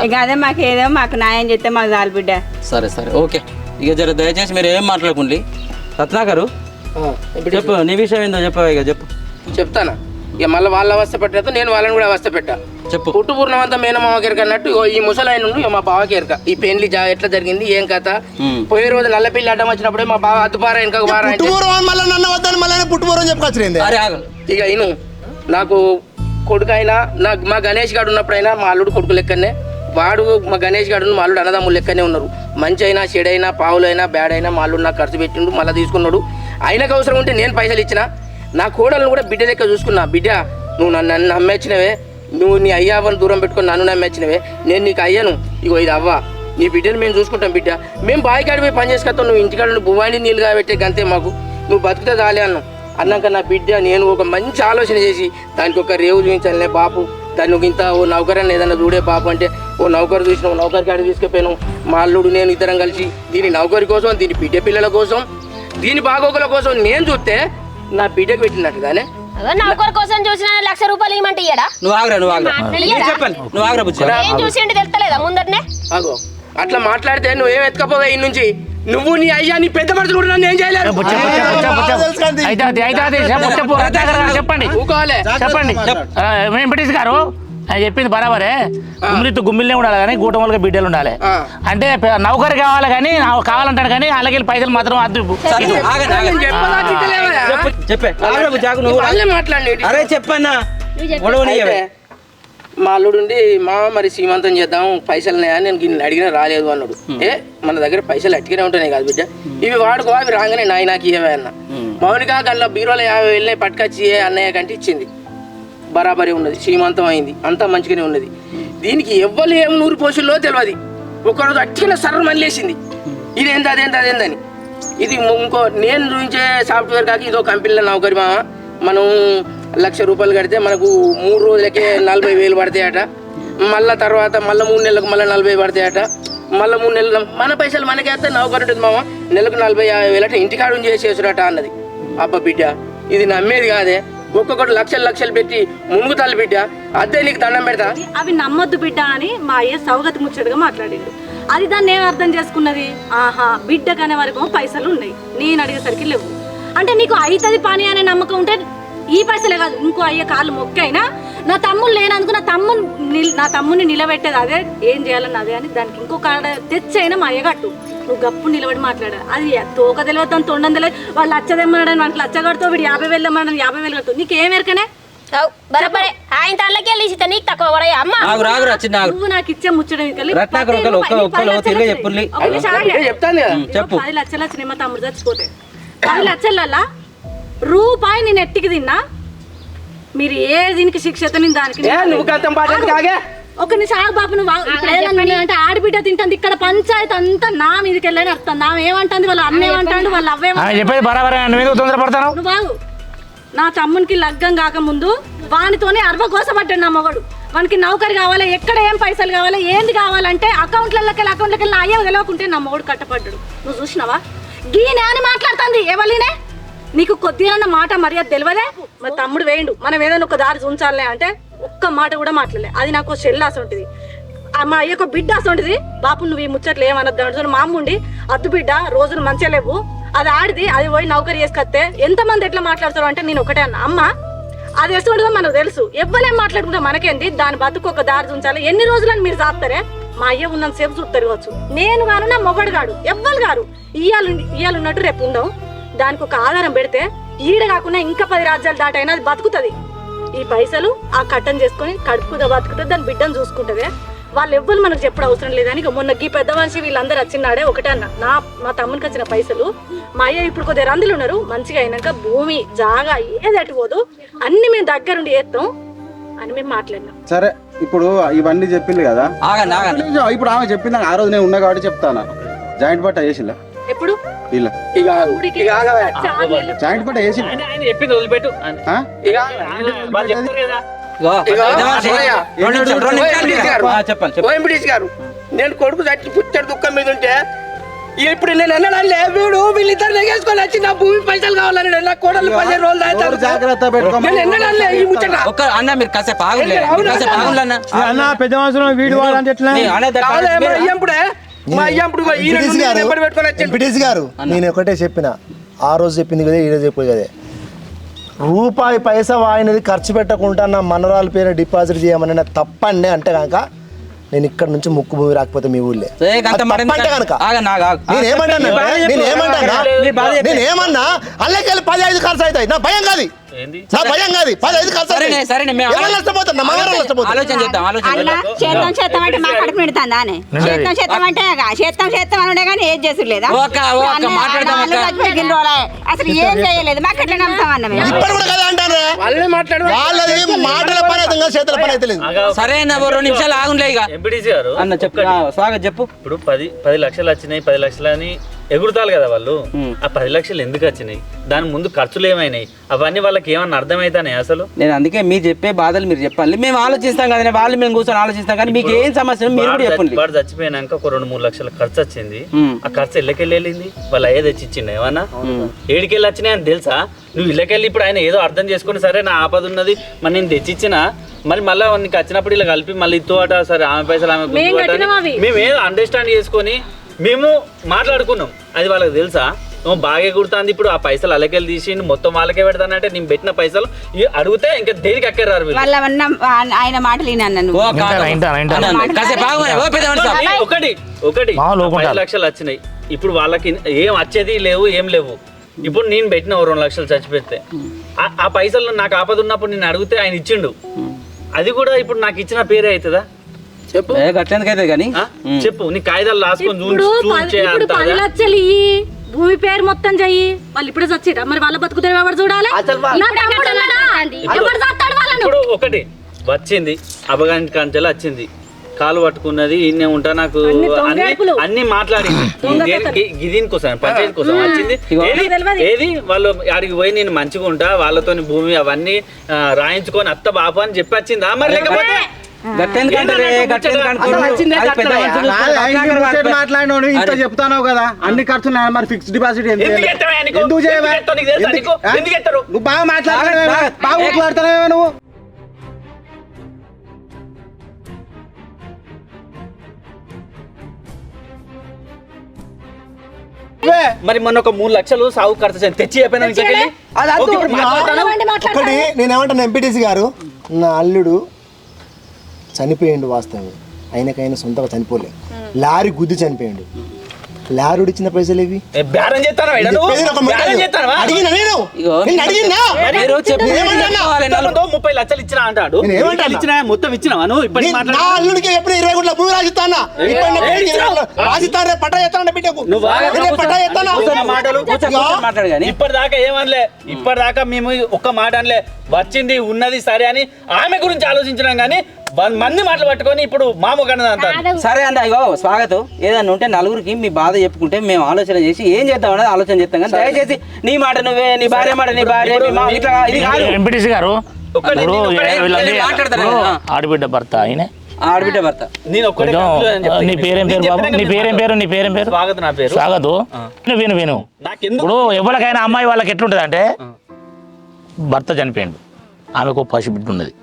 ఇక అదే మాకు ఏదో మాకు న్యాయం చేస్తే మాకు చాలు బిడ్డ సరే సరే ఓకే ఇక జర దయచేసి మీరు ఏం మాట్లాడుకోండి రత్నాకరు చెప్పు నీ విషయం ఏందో చెప్పు ఇక చెప్పు చెప్తానా ఇక మళ్ళీ వాళ్ళ అవస్థ పెట్టలేదు నేను వాళ్ళని కూడా అవస్థ పెట్టా చెప్పు పుట్టు పూర్ణం అంతా మేనమావకి ఎరక అన్నట్టు ఈ ముసలాయన ఇక మా బావకి ఎరక ఈ పెళ్లి ఎట్లా జరిగింది ఏం కథ పోయే రోజు నల్ల పెళ్లి అడ్డం వచ్చినప్పుడే మా బావ అద్దుపారా ఇంకా ఇక ఇను నాకు కొడుకు అయినా మా గణేష్ గారు ఉన్నప్పుడైనా మా అల్లుడు కొడుకు లెక్కనే వాడు మా గణేష్ గారు మా అల్లుడు అన్నదమ్ములు లెక్కనే ఉన్నారు మంచి అయినా చెడైనా పావులైనా బ్యాడ్ అయినా మా అల్లుడు నాకు ఖర్చు పెట్టిండు మళ్ళీ తీసుకున్నాడు ఆయనకు అవసరం ఉంటే నేను పైసలు ఇచ్చిన నా కోడలను కూడా బిడ్డ లెక్క చూసుకున్నా బిడ్డ నువ్వు నన్ను నమ్మేచ్చినవే నువ్వు నీ అయ్యావని దూరం పెట్టుకొని నన్ను నమ్మేచ్చినవే నేను నీకు అయ్యాను ఇగో ఇది అవ్వ నీ బిడ్డను మేము చూసుకుంటాం బిడ్డ మేము బాయికాడి పోయి పని చేసుకొస్తాం నువ్వు ఇంటికాడ బువ్వాడి నీళ్ళు కాబట్టే గంతే మాకు నువ్వు బతుకుతే చాలే అన్నావు అన్నాక నా బిడ్డ నేను ఒక మంచి ఆలోచన చేసి దానికి ఒక రేవు చూపించాలనే బాపు దాన్ని ఒక ఇంత ఓ నౌకరాన్ని ఏదన్నా చూడే బాపు అంటే ఓ నౌకరు చూసినావు, నౌకరికి ఆడికి తీసుకుపోయినావు. మా అల్లుడు నేను ఇద్దరం కలిసి దీని నౌకరి కోసం, దీని బిడ్డ పిల్లల కోసం, దీని బాగోగుల కోసం నేను చూస్తే నా బిడ్డకు పెట్టినట్టుగానే నౌకర్ కోసం చూసిన 1,00,000 రూపాయలు ఇవ్వమంటే ఇయ్యడా? నువ్వు ఆగరా చెప్పాను, నువ్వు ఆగరా బుజ్జి. ఏం చూసి అంటే తెలుస్తలేదా ముందరనే? ఆగో అట్లా మాట్లాడితే నువ్వేం ఎత్తుకపోవా ఈ నుంచి. నువ్వు నీ అయ్యా నీ పెద్ద మనుషులు కూడా నన్ను ఏం చేయలేరు. చెప్పండి చెప్పండి వెంకటేష్ గారు ఆయన చెప్పింది బరాబరే. గుమ్మిలితో గుమ్మిల్నే ఉండాలి కానీ గూటం వాళ్ళకి బిడ్డలు ఉండాలి. అంటే నౌకరి కావాలి కానీ కావాలంటాడు కానీ అలాగే పైసలు మాత్రం అద్దు. అరే చెప్పన్నా మా అల్లుడుండి మా మరి సీమంతం చేద్దాం పైసలు ఉన్నాయా, నేను గిన్నె అడిగినా రాలేదు అన్నాడు. మన దగ్గర పైసలు అట్టిగానే ఉంటున్నాయి కాదు బిడ్డ, ఇవి వాడుకో, అవి రాగానే నాకు ఇవే అన్న. మౌనిక గల్లా బీరోలో 50,000 పట్టుకొచ్చి అన్నయ్య కంటే ఇచ్చింది. బరాబరి ఉన్నది, శ్రీమంతం అయింది, అంతా మంచిగానే ఉన్నది. దీనికి ఎవ్వరు ఏం 100 పోషుల్లో తెలియదు. ఒకరోజు అట్టిగా సర్ర మళ్ళేసింది, ఇదేంది అదేందని. ఇది ఇంకో నేను చూపించే సాఫ్ట్వేర్ కాక ఇదో కంపెనీలో నౌకరి మామ. మనం 1,00,000 రూపాయలు కడితే మనకు 3 రోజులకే 40,000 పడతాయట. మళ్ళీ తర్వాత మళ్ళీ 3 నెలలకు మళ్ళీ 40 పడతాయట. మళ్ళీ 3 నెలలు మన పైసలు మనకేస్తే నౌకరి ఉంటుంది మామ. నెలకు 40,000 అట ఇంటికాడు చేసేసురట అన్నది. అబ్బా బిడ్డ ఇది నమ్మేది కాదే. ఒక్కొక్కటి లక్షలు పెట్టి మునుగుతాలు బిడ్డ, అదే నీకు దండం పెడతా. అవి నమ్మొద్దు బిడ్డ అని మా అయ్య సౌగతి ముచ్చటగా మాట్లాడిండు. అది దాన్ని ఏం అర్థం చేసుకున్నది, ఆహా బిడ్డ కనే వరకు పైసలు ఉన్నాయి, నేను అడిగేసరికి లేవు అంటే నీకు అవుతుంది పని అనే నమ్మకం ఉంటే ఈ పైసలే కాదు ఇంకో అయ్యే కాళ్ళు మొక్కైనా నా తమ్ముడు లేనందుకు నా తమ్ముడిని నిలబెట్టేది అదే, ఏం చేయాలని అదే అని దానికి ఇంకో కాడ తెచ్చైనా మా అయ్య కట్టు. నువ్వు గప్పు నిలబడి మాట్లాడాలి. అది తోక తెలియదు దాన్ని తొండం తెలియదు. వాళ్ళు లచ్చదెమ్మన్నాడని వాళ్ళకి లచ్చ కడుతూ వీడు 50,000 ఇమ్మన్నాడు 50,000 కడుతూ. నీకేం ఎరకనే ఆయన తల్లకి వెళ్ళి నీకు తక్కువ నువ్వు నాకు ఇచ్చే ముచ్చడం 10 లక్షలు వచ్చినాయి మా తమ్ముడు చచ్చిపోతే. 10 లక్షలల్లా రూపాయి నేను ఎట్టికి తిన్నా. మీరు ఏ దీనికి శిక్ష దానికి ఒక నిమిషం బాబు నువ్వు అంటే ఆడబిడ్డ తింటుంది ఇక్కడ పంచాయతీ అంతా నా మీదకి వెళ్ళని అర్థం. నా ఏమంటుంది వాళ్ళ అన్న ఏమంటాడు వాళ్ళ నువ్వు బాగు. నా తమ్మునికి లగ్గం కాకముందు వానితోనే 60 కోసపడ్డాడు నా మగడు. వానికి నౌకరి కావాలి, ఎక్కడ ఏం పైసలు కావాలి, ఏంది కావాలంటే అకౌంట్లకి నా అయ్యో తెలియకుంటే నా మగడు కట్టపడ్డాడు. నువ్వు చూసినావా గీనే అని మాట్లాడుతుంది ఎవరినే? నీకు కొద్దిగా మాట మర్యాద తెలియదే? మా తమ్ముడు వేయండు మనం ఏదైనా ఒక దారి ఉంచాలే అంటే ఒక్క మాట కూడా మాట్లాడలే. అది నాకు చెల్లాస ఉంటుంది, మా అయ్యకు బిడ్డ అసంటిది. బాపు నువ్వు ఈ ముచ్చట్లు ఏమనద్దు మా అమ్ముండి అద్దు బిడ్డ రోజులు మంచిగా లేవు, అది ఆడిది, అది పోయి నౌకరి చేసుకొస్తే ఎంతమంది ఎట్లా మాట్లాడతారు అంటే నేను ఒకటే అన్న అమ్మ అది ఎస్తుండదో మనకు తెలుసు. ఎవ్వరేం మాట్లాడుకుంటే మనకేంది, దాని బతుకు ఒక దారి ఉంచాలి. ఎన్ని రోజులని మీరు చేస్తారే? మా అయ్య ఉన్నంత సేపు చూస్తారు కావచ్చు. నేను గాను నా మొగడు గాడు ఎవ్వరు గారు ఇయ్యాలు ఉన్నట్టు రేపు ఉండవు. దానికి ఒక ఆధారం పెడితే ఈడ కాకుండా ఇంకా 10 రాజ్యాలు దాటైనా అది బతుకుతుంది. ఈ పైసలు ఆ కట్టం చేసుకొని కడుపుగా బతుకుతుంది, దాని బిడ్డను చూసుకుంటుంది. వాళ్ళు ఎవ్వరు మనకు చెప్పడం అవసరం లేదని మొన్న ఈ పెద్ద మనిషి వీళ్ళందరూ వచ్చినాడే ఒకటే అన్న మా తమ్మునికి వచ్చిన పైసలు మా అయ్య ఇప్పుడు కొద్దిగా రందులు ఉన్నారు, మంచిగా అయినాక భూమి జాగా ఏది అటుపోదు అన్ని మేము దగ్గరుండి చేస్తాం అని మేము మాట్లాడినాం. సరే ఇప్పుడు ఇవన్నీ చెప్పింది కదా, ఇప్పుడు ఆమె చెప్పింది ఆ రోజు నేను ఉన్నా కాబట్టి చెప్తాను. జాయింట్ పట్ట వేసిలా ఎప్పుడు జాయింట్ పట్ట వేసి చెప్పింది వదిలిపెట్టు. గారు నేను కొడుకు చచ్చి పుట్టాడు దుఃఖం మీద ఉంటే ఇప్పుడు నేను ఎన్నడాలే వీడు వీళ్ళిద్దరు నెగేసుకొని వచ్చి నా భూమి పైసలు కావాలని నా కోడలు 15 రోజులు అవుతారు. జాగ్రత్త పెట్టుకోమన్నా అన్న మీరు కాసేపు ఆగులే పెద్ద మనుషులు వీడు వాళ్ళంటే ఎంపీటీసీ గారు నేను ఒకటే చెప్పిన, ఆ రోజు చెప్పింది కదా ఈ రోజు చెప్పేది కదే, రూపాయి పైసా వాయినది ఖర్చు పెట్టకుండా నా మనరాల పేరు డిపాజిట్ చేయమని తప్పండి అంటే కనుక నేను ఇక్కడ నుంచి ముక్కు భూమి రాకపోతే మీ ఊళ్ళే నేనేమన్నా అల్లకెళ్ళి 15 ఖర్చు అవుతాయి. నా భయం కాదు, నా భయం కాదు. 15 ఖర్చు అసలు ఏం చేయలేదు మాకు ఎట్లా నమ్ముతామన్నా మేము. వాళ్ళే మాట్లాడు వాళ్ళది మాటల పని అయితే ఇంకా చేతుల పని అయితే లేదు. సరే అన్న 2 నిమిషాలు ఆగుంలే ఇక ఎంపీటీసీ గారు అన్న చెప్పు స్వాగత్ చెప్పు. ఇప్పుడు 10 లక్షలు వచ్చినాయి, 10 లక్షలు అని ఎగురుతారు కదా వాళ్ళు. ఆ 10 లక్షలు ఎందుకు వచ్చినాయి, దాని ముందు ఖర్చులు ఏమైనాయి, అవన్నీ వాళ్ళకి ఏమన్నా అర్థమవుతాయి అసలు? నేను అందుకే మీరు చెప్పే బాధలు మీరు చెప్పాలి, మేము ఆలోచిస్తాం కదా, వాళ్ళు మేము కూర్చొని ఆలోచిస్తాం కానీ మీకు ఏం సమస్య మీరు కూడా చెప్పండి. వాడు చచ్చిపోయినాక ఒక 2-3 లక్షల ఖర్చు వచ్చింది. ఆ ఖర్చు ఇళ్ళకెళ్ళి వెళ్ళింది, వాళ్ళు అయ్యే తెచ్చి ఇచ్చిండు ఏమన్నా? ఏడికెళ్ళి వచ్చినాయి అని తెలుసా? నువ్వు ఇళ్ళకెళ్ళి ఇప్పుడు ఆయన ఏదో అర్థం చేసుకుని సరే నా ఆపద ఉన్నది మరి నేను తెచ్చిచ్చినా, మరి మళ్ళీ నీకు వచ్చినప్పుడు ఇలా కలిపి మళ్ళీ ఇత్తు అట సరే ఆమె పైసలు ఆమె మేము ఏదో అండర్స్టాండ్ చేసుకొని మేము మాట్లాడుకున్నాం. అది వాళ్ళకి తెలుసా? నువ్వు బాగా కుడుతుంది ఇప్పుడు ఆ పైసలు అలకెళ్ళి తీసి మొత్తం వాళ్ళకే పెడతానంటే నేను పెట్టిన పైసలు అడిగితే ఇంకా దేనికి అక్కర్రారు. ఆయన మాటలు ఒకటి 5 లక్షలు వచ్చినాయి, ఇప్పుడు వాళ్ళకి ఏం వచ్చేది లేవు ఏం లేవు. ఇప్పుడు నేను పెట్టిన 2 లక్షలు చచ్చిపెడితే ఆ పైసలు నాకు ఆపద ఉన్నప్పుడు నేను అడిగితే ఆయన ఇచ్చిండు, అది కూడా ఇప్పుడు నాకు ఇచ్చిన పేరే అవుతుందా చెప్పు? చెప్పు నీ కాగితాలు రాసుకొని 10 లక్షలు భూమి పేరు మొత్తం చెయ్యి. వాళ్ళు ఇప్పుడే చచ్చిరా, మరి వాళ్ళ బతుకుతే ఎవరు చూడాలి? ఇప్పుడు ఒకటి వచ్చింది అపగాని కంచెలు వచ్చింది, కాలు పట్టుకున్నది ఇన్నే ఉంటా నాకు అన్ని మాట్లాడింది దీనికోసం పంచాయతీ కోసం వచ్చింది. ఏది వాళ్ళు ఆడికి పోయి నేను మంచిగా ఉంటా వాళ్ళతో భూమి అవన్నీ రాయించుకొని అత్త బాబు అని చెప్పి వచ్చిందా? మరి లేకపోతే మాట్లాడినాడు ఇంత చెప్తాను కదా, అన్ని ఖర్చులు మరి ఫిక్స్డ్ డిపాజిట్ ఎందుకు నువ్వు బాగా మాట్లాడుతున్నావే నువ్వు. మరి మొన్న ఒక 3 లక్షలు సాగు ఖర్చు తెచ్చి ఒకటి నేనేమంటాను ఎంపీటీసీ గారు, నా అల్లుడు చనిపోయిండు వాస్తవం, ఆయనకైనా సొంతగా చనిపోలే, లారీ గుద్ది చనిపోయిండు. లారీ ఇచ్చిన పైసలు ఇవి 30 లక్షలు ఇచ్చిన అంటాడు. మొత్తం ఇచ్చినావా నువ్వు? అల్లుడికి ఎప్పుడు 20 గుంటల భూమి రాసిస్తానా రాసిస్తాను పట్ట చేస్తాను బిడ్డకు ఇప్పటిదాకా ఏమనలే, ఇప్పటిదాకా మేము ఒక్క మాట అనలే, వచ్చింది ఉన్నది సరే అని ఆమె గురించి ఆలోచించినాం కానీ మంది మాటలు పట్టుకొని ఇప్పుడు మామూలుగా సరే అండి. అయ్యో స్వాగతం ఏదన్నా ఉంటే నలుగురికి మీ బాధ చెప్పుకుంటే మేము ఆలోచన చేసి ఏం చేద్దాం అనేది ఆలోచన చేస్తాం కానీ దయచేసి నీ మాట నువ్వే, నీ భార్య మాట నీ భార్య, ఎంపీటీసీ గారు ఆడబిడ్డ భర్త ఆయన ఆడబిడ్డ భర్త. నీ పేరేం పేరు బాబు? నీ పేరేం పేరు? నీ పేరేం పేరు? స్వాగత్. నా పేరు స్వాగత్. విను ఇప్పుడు ఎవరికైనా అమ్మాయి వాళ్ళకి ఎట్లుంటుంది అంటే భర్త చనిపోయిండు, ఆమెకు పసిబిడ్డ ఉన్నది,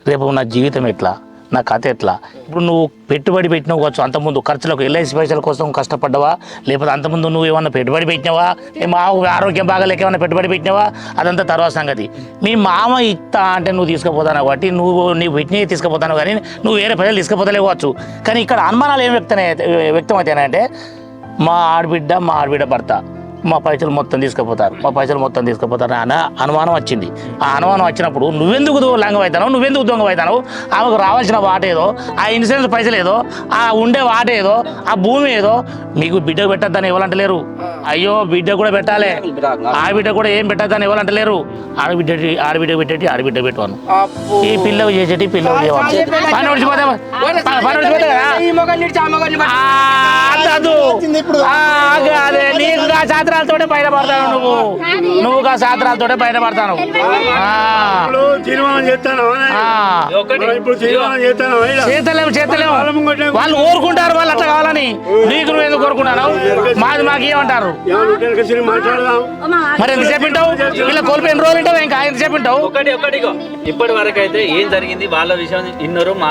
రేపు నా జీవితం ఎట్లా, నా కథ ఎట్లా? ఇప్పుడు నువ్వు పెట్టుబడి పెట్టినావు కావచ్చు, అంతకుముందు ఖర్చులకు ఎల్ఐసి పైసల కోసం కష్టపడ్డావా, లేకపోతే అంతకుముందు నువ్వు ఏమన్నా పెట్టుబడి పెట్టినావా, మా ఆరోగ్యం బాగాలేక ఏమన్నా పెట్టుబడి పెట్టినావా, అదంతా తర్వాత సంగతి. మీ మామ ఇస్తా అంటే నువ్వు తీసుకుపోతాను కాబట్టి నీవు పెట్టినవి తీసుకుపోతాను కానీ నువ్వు వేరే పైసలు తీసుకుపోతలేవచ్చు. కానీ ఇక్కడ అనుమానాలు ఏం వ్యక్తమవుతాయంటే మా ఆడబిడ్డ భర్త మా పైసలు మొత్తం తీసుకుపోతారు అన్న అనుమానం వచ్చింది. ఆ అనుమానం వచ్చినప్పుడు నువ్వెందుకు లంగం అవుతావు, నువ్వెందుకు దొంగ అవుతావు? ఆమెకు రావాల్సిన వాట ఏదో, ఆ ఇన్సూరెన్స్ పైసలు ఏదో, ఆ ఉండే వాట ఏదో, ఆ భూమి ఏదో మీకు బిడ్డకు పెట్టద్దని ఎవరంటలేరు. అయ్యో బిడ్డ కూడా పెట్టాలి, ఆడబిడ్డ కూడా ఏం పెట్టద్దని ఎవరంటలేరు. ఆడబిడ్డ పెట్టాను ఈ పిల్లలు చేసేటి పిల్లలు పని విడిచిపోతే శాస్త్రాలతోటే బయటపడతాను నువ్వు శాస్త్రాలతోటే బయటపడతాను. చేతలేము వాళ్ళు కోరుకుంటారు, వాళ్ళు అట్లా కావాలని. నీకు నువ్వు ఎందుకు కోరుకుంటావు? మాది మాకు ఏమంటారు? మరి ఎంతసేపు ఉంటావు? ఇలా కోల్పోయిన రోజులు ఉంటావు, ఇంకా ఎంతసేపు ఉంటావు? ఇప్పటి వరకు అయితే ఏం జరిగింది వాళ్ళ విషయం ఇన్నరు. మా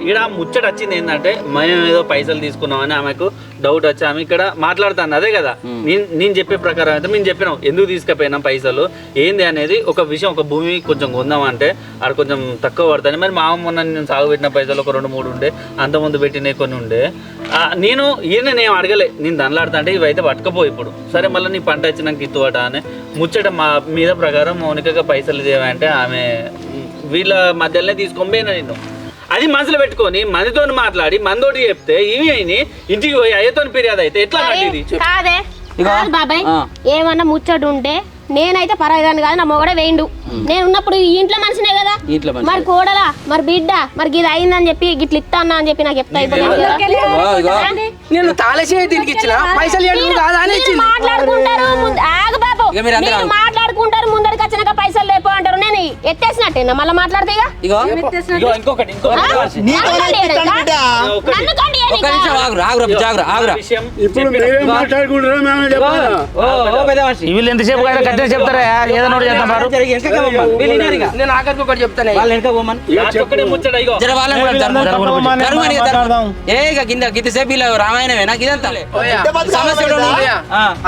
ఇక్కడ ముచ్చట వచ్చింది ఏంటంటే మేము ఏదో పైసలు తీసుకున్నామని ఆమెకు డౌట్ వచ్చి ఆమె ఇక్కడ మాట్లాడుతాను. అదే కదా నేను చెప్పే ప్రకారం అయితే మేము చెప్పినాం ఎందుకు తీసుకుపోయినాం పైసలు ఏంది అనేది ఒక విషయం. ఒక భూమి కొంచెం కొందామంటే ఆడ కొంచెం తక్కువ పడుతుంది. మరి మా మొన్న నేను సాగు పెట్టిన పైసలు ఒక 2-3 ఉండే, అంతకుముందు పెట్టినవి కొన్ని ఉండే. నేను అడగలే, నేను దండలాడుతా అంటే ఇవైతే పట్టుకపో ఇప్పుడు సరే మళ్ళీ నీ పంట వచ్చినాక ఇత్తువాట అని ముచ్చట మా మీద ప్రకారం మౌనికగా పైసలు ఇదేమంటే ఆమె వీళ్ళ మధ్యలోనే తీసుకొని పోయినా నేను. అది మనసులో పెట్టుకొని మనతో మాట్లాడి మనతోటి చెప్తే ఇవి అయినాయి, ఇంటికి పోయి అయ్యతో ఫిర్యాదు అయితే ఎట్లా బాబాయ్ ఏమన్నా ముచ్చట ఉంటే నేనైతే పరాయిదాన్ని కాదు, నా మొగడే వేయండు నేను ఉన్నప్పుడు ఈ ఇంట్లో మనిషినే కదా, ఇంట్లో మనిషి. మరి కోడలా మరి బిడ్డ మరి ఇది అయిందని చెప్పి గిట్ల ఇస్తా అన్నా అని చెప్పి నాకు చెప్తా నేను తాళసే దీనికి ఇచ్చిన పైసలు ఏడు కాదా అని ఇచ్చింది. మాట్లాడుకుంటారు ఆగు బాబు, ఇక మీరు అందరూ మీరు మాట్లాడుకుంటారు, ముందరికి వచ్చినాక పైసలు లేపో అంటారు. నేను ఎత్తేసినట్టేనా మళ్ళీ మాట్లాడితే ఇక? ఇగో ఇంకొకటి నన్ను కండి ఒక్క నిమిషం ఆగురా ఆగురా విషయం ఇప్పుడు మీరే మాట్లాడుకుంటారా మేము చెప్పాలా? ఓ పెద్ద మనిషి వీళ్ళు ఎంతసేపు కట్టే చెప్తారా ఏదో నోటి చేద్దాం బారు. జర వెనకకి పోమ్మను. వీళ్ళు వినారు ఇక. నేను ఆఖరికి ఒకటి చెప్తాను. వాళ్ళు వెనక పోమని ఒక్కడే ముచ్చట ఇగో జర వాళ్ళని కూడా జరగమని ఏ ఇక కింద సేపు ఇలా రామాయణమేనా ఇదంతా సమస్య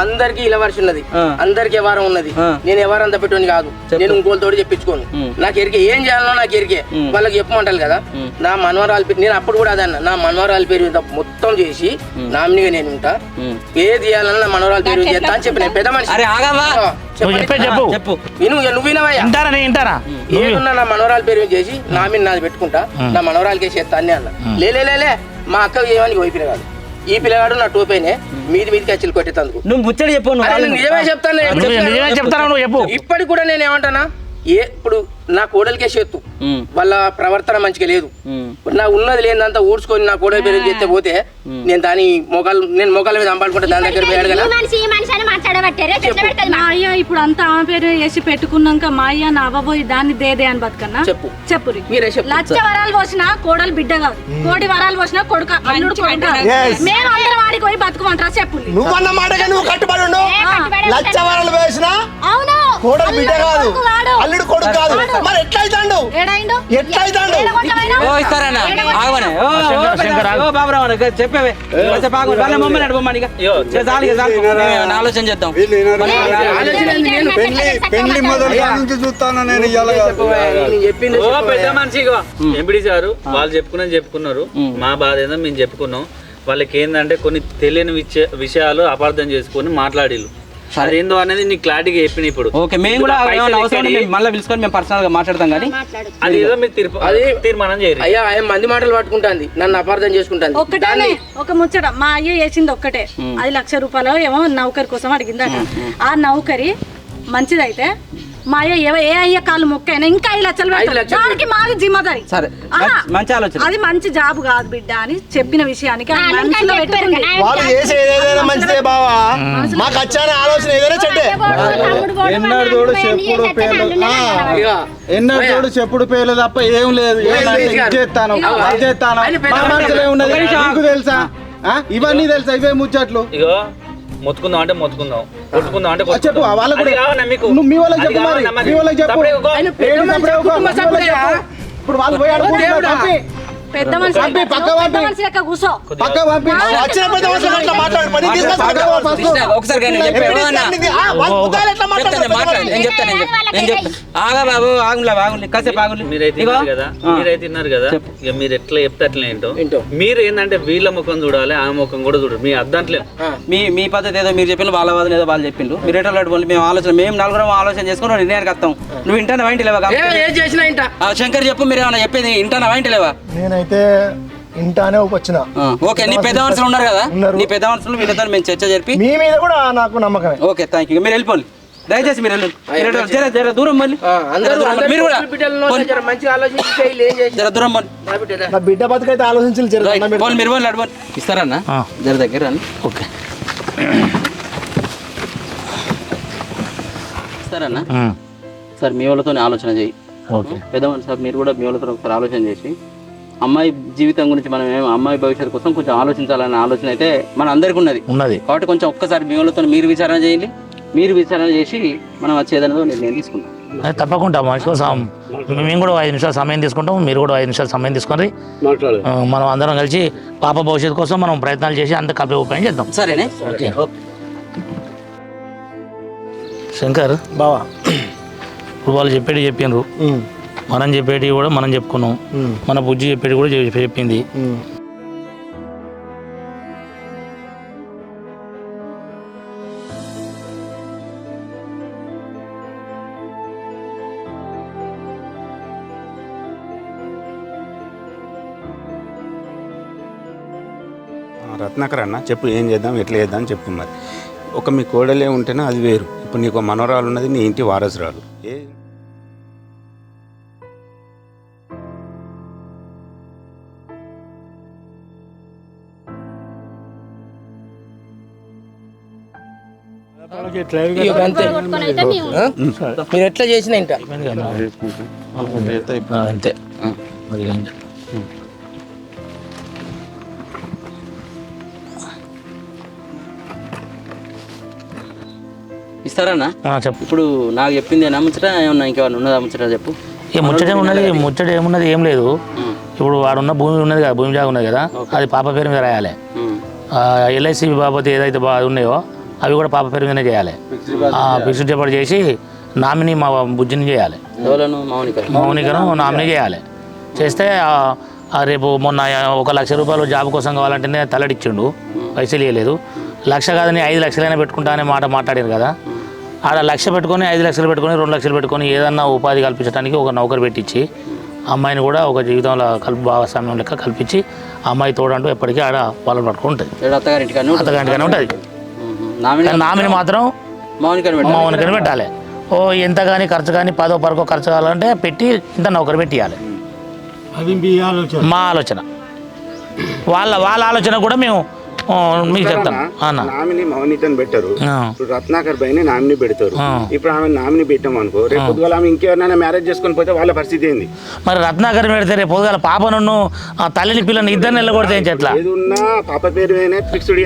అందరికి ఇలా వర్షం ఉన్నది, అందరికి ఎవరం ఉన్నది. నేను ఎవరు అంత పెట్టుని కాదు, నేను ఇంకోళ్ళతో చెప్పించుకోను. నాకు ఎరికే ఏం చేయాలో నాకు ఎరికే, వాళ్ళకి చెప్పమంటారు కదా. నా మనవరాలు పేరు నేను అప్పుడు కూడా అదన్నా, నా మనవరాలు పేరు మీద మొత్తం చేసి నామినీగా నేను ఉంటా, ఏది చేయాలన్నా నా మనవరాలు పేరు మీద చేస్తా అని చెప్పి నేను పెద్ద మనిషి. అరే ఆగవా చెప్పు చెప్పు నువ్వు వినవయ్యా, వింటారా ఏదున్నా నా మనవరాలు పేరు మీద చేసి నామిని నాది పెట్టుకుంటా, నా మనవరాలకే చేస్తా అని అన్న. లే మా అక్క ఏమని పోయి పిల్లగాడు, ఈ పిల్లగాడు నా టోపైనే మీదికి అచ్చులు కొట్టేందుకు. నువ్వు ముచ్చడి చెప్పు నిజమే చెప్తాను నువ్వు చెప్పు. ఇప్పటికి కూడా నేను ఏమంటానా, ఇప్పుడు నా కోడలికే చేత్తు వాళ్ళ ప్రవర్తన మంచిగా లేదు, నా ఉన్నది లేదంతా ఊడ్చుకొని నా కోడలి పేరు చేస్తే పోతే నేను దాని నేను మొగాల మీద అంబాడుకుంటే దాని దగ్గర పోయాడు కదా. మా అయ్య ఇప్పుడు అంతా ఆమె పేరు వేసి పెట్టుకున్నాక మా అయ్య నా అవ్వబోయి దాన్ని దేదే అని బతుకన్నా చెప్పు మీరే చెప్పు. లక్ష వరాలు పోసినా కోడలు బిడ్డ కాదు, కోటి వరాలు పోసినా కొడుకు అల్లుడు కొడుకు కాదు. మేము అందరం వాడికి పోయి బతుకుమంటారా చెప్పు. నువ్వన్న మాటగా నువ్వు కట్టుబడి ఉండు. లక్ష వరాలు వేసినా అవును కోడలు బిడ్డ కాదు, అల్లుడు కొడుకు కాదు. మరి ఎట్లా అవుతాడు? ఎట్లా అవుతాడు? ఓ ఇస్తారన్నా ఆగమనే ఓ బాబురావు చెప్పేవే వాళ్ళ మమ్మల్ని నడపమ్మని ఆలోచన చేద్దాం. పెళ్లి మొదటి నుంచి చూస్తాను నేను ఇవాళ పెద్ద మనిషి ఎంపీడీ గారు వాళ్ళు చెప్పుకున్నారు. మా బాధ ఏందో మేము చెప్పుకున్నాం. వాళ్ళకి ఏంటంటే కొన్ని తెలియని విషయాలు అపార్థం చేసుకొని మాట్లాడిల్లు. అదేందో అనేది నీకు క్లారిటీగా చెప్పిన ఇప్పుడు. ఓకే మేము కూడా మళ్ళీ పిలుచుకొని మేము పర్సనల్ గా మాట్లాడతాం కానీ అది ఏదో మీరు తీర్మానం చేయరు. అయ్యా ఆయన మంది మాటలు పట్టుకుంటాంది, నన్ను అపార్థం చేసుకుంటాను. ఒక్కటే ఒక ముచ్చట మా అయ్య వేసింది ఒక్కటే, అది ₹1,00,000 ఏమో నౌకరి కోసం అడిగిందట. ఆ నౌకరి మంచిదైతే మా అయ్య ఏ అయ్య కాళ్ళు మొక్కైనా ఇంకా 5 లక్షలు పెడతాడు, దానికి మాది జిమ్మదారి. సరే మంచి ఆలోచన, అది మంచి జాబ్ కాదు బిడ్డ అని చెప్పిన విషయానికి మనసులో పెట్టుకుంది. వాళ్ళు చేసే ఏదైనా మంచిదే బావా, మాకు వచ్చాన ఆలోచన ఏదైనా చెడ్డే. ఎన్నడు తోడు చెప్పుడు పేర్లు ఎన్నడు తోడు చెప్పుడు పేర్లు తప్ప ఏం లేదు. చేస్తాను మా మనసులో ఉన్నది నీకు తెలుసా? ఇవన్నీ తెలుసా? ఇవే ముచ్చట్లు. ఇగో మొత్తుకుందాం అంటే మొత్తుకుందాం, కొట్టుకుందాం అంటే చెప్పు వాళ్ళకు నువ్వు మీ వాళ్ళకి చెప్పు, మరి మీ వాళ్ళకి చెప్పు. ఇప్పుడు వాళ్ళు పోయి అడుగుతున్నారు. పెద్ద మనిషి లెక్క కూర్చో. వచ్చిన పెద్ద మనుషులు అట్లా మాట్లాడు. పని తీసుకొస్తా. ఒకసారి ఆగా బాబు ఆగులే కాసేపు ఆగులే. మీరైతే విన్నారు కదా, ఇక మీరు ఎట్లా చెప్తే అట్లా ఏంటో. మీరు ఏంటంటే వీళ్ళ ముఖం చూడాలి, ఆ ముఖం కూడా చూడాలి. మీ అద్దంట్లే మీ పద్ధతి ఏదో మీరు చెప్పిండు, వాళ్ళ వాదన ఏదో వాళ్ళు చెప్పిండు. మీరు ఎట్లా మేము నలుగురం ఆలోచన చేసుకుని నిర్ణయానికి వస్తాం. నువ్వు ఇంటానా వాయింటి లేవా? శంకర్ చెప్పు, మీరు ఏమన్నా చెప్పేది ఇంటానా వాయింటి లేవా? నేనైతే ఇంటానే వచ్చిన. ఓకే నీ పెద్ద మనుషులు ఉన్నారు కదా, నీ పెద్ద మనుషులు వీళ్ళతో మేము చర్చ జరిపి మీ మీద కూడా నాకు నమ్మకమే. Okay thank you. మీరు వెళ్ళిపోండి, దయచేసి మీరు వెళ్ళండి. జర దూరం మళ్ళీ మీరు కూడా జర దూరం నా బిడ్డ బతుకైతే ఆలోచించాలి. మీరు వాళ్ళు అడవండి ఇస్తారన్నా జర దగ్గర రండి. ఓకే ఇస్తారన్నా సార్, మీ వాళ్ళతో ఆలోచన చేయి. పెద్దవాళ్ళు సార్, మీరు కూడా మీ వాళ్ళతో ఒకసారి ఆలోచన చేసి అమ్మాయి జీవితం గురించి మనం అమ్మాయి భవిష్యత్తు కోసం కొంచెం ఆలోచించాలనే ఆలోచన అయితే మన అందరికి ఉన్నది. కాబట్టి కొంచెం ఒక్కసారి మీ వాళ్ళతో మీరు విచారణ చేయండి. మీరు విచారణ చేసి మనం వచ్చేదన్నదో నిర్ణయం తీసుకుంటాం. తప్పకుండా కోసం మేము కూడా 5 నిమిషాలు సమయం తీసుకుంటాం, మీరు కూడా 5 నిమిషాలు సమయం తీసుకొని మనం అందరం కలిసి పాప భవిష్యత్తు కోసం మనం ప్రయత్నాలు చేసి అంత కలిపి ఉపాయం చేద్దాం. సరేనే ఓకే శంకర్ బావా, ఇప్పుడు వాళ్ళు చెప్పినారు, మనం చెప్పేటి కూడా మనం చెప్పుకున్నాం, మన బుజ్జి చెప్పేటి కూడా చెప్పింది. రత్నాకర్ అన్న చెప్పు, ఏం చేద్దాం ఎట్లా చేద్దాం చెప్పు. మరి ఒక మీ కోడలే ఉంటేనే అది వేరు. ఇప్పుడు నీకు మనవరాలు ఉన్నది, నీ ఇంటి వారసురాలు. ఇక అంతే. మీరు ఎట్లా చేసినా ఇంట అంతే ఇస్తారన్నా చెప్పు. ఇప్పుడు నాకు చెప్పిందేనా ముచ్చట ఏమన్నా ఇంకేమన్నా ఉన్నదా ముచ్చట చెప్పు. ఇక ముచ్చట ఉన్నది, ముచ్చట ఏమున్నది ఏం లేదు. ఇప్పుడు వాడున్న భూమి ఉన్నది కదా, భూమి జాగా ఉన్నది కదా, అది పాప పేరు మీద రాయాలి. ఎల్ఐసి బాబతి ఏదైతే ఉన్నాయో అవి కూడా పాప పేరు మీదనే చేయాలి. ఫిక్స్డ్ డిపాజిట్ చేసి నామినీ మా బుజ్జిని చేయాలి, మౌనికను నామినీ చేయాలి. చేస్తే రేపు మొన్న 1 లక్ష రూపాయలు జాబ్ కోసం కావాలంటేనే తలడిచ్చిండు, పైసలు ఇవ్వలేదు. 1 లక్ష కాదని 5 లక్షలైనా పెట్టుకుంటా అనే మాట మాట్లాడారు కదా. ఆడ 1 లక్ష పెట్టుకొని 5 లక్షలు పెట్టుకొని 2 లక్షలు పెట్టుకొని ఏదన్నా ఉపాధి కల్పించడానికి ఒక నౌకరు పెట్టించి అమ్మాయిని కూడా ఒక జీవితంలో భాగస్వామ్యం లెక్క కల్పించి అమ్మాయి తోడంటూ ఎప్పటికీ ఆడ వాళ్ళని పట్టుకుంటుంది, అత్తగారింటిగానే ఉంటుంది. నామిని మాత్రం మౌనికని పెట్టాలి. ఎంత కానీ ఖర్చు కానీ 10వ 10 ఖర్చు కావాలంటే పెట్టి ఇంత నౌకరు పెట్టియాలి. అది మా ఆలోచన, వాళ్ళ ఆలోచన కూడా మేము మీకు చెప్తాను. నామిని మౌనికని పెట్టారు, ఇప్పుడు రత్నాకర్ పైన నామిని పెడతారు. ఇప్పుడు ఆమె నామిని పెట్టాం అనుకో, రేపు పొద్దుగాల ఆమె ఇంకెవరైనా మ్యారేజ్ చేసుకొని పోతే వాళ్ళ పరిస్థితి ఏంది? మరి రత్నాకర్ పెడితే రేపు పొద్దుగాల పాపను తల్లిని పిల్లని ఇద్దరిని వెళ్ళగొడితే ఏం చెట్లా? ఏదున్నా పాప పేరు ఫిక్స్డ్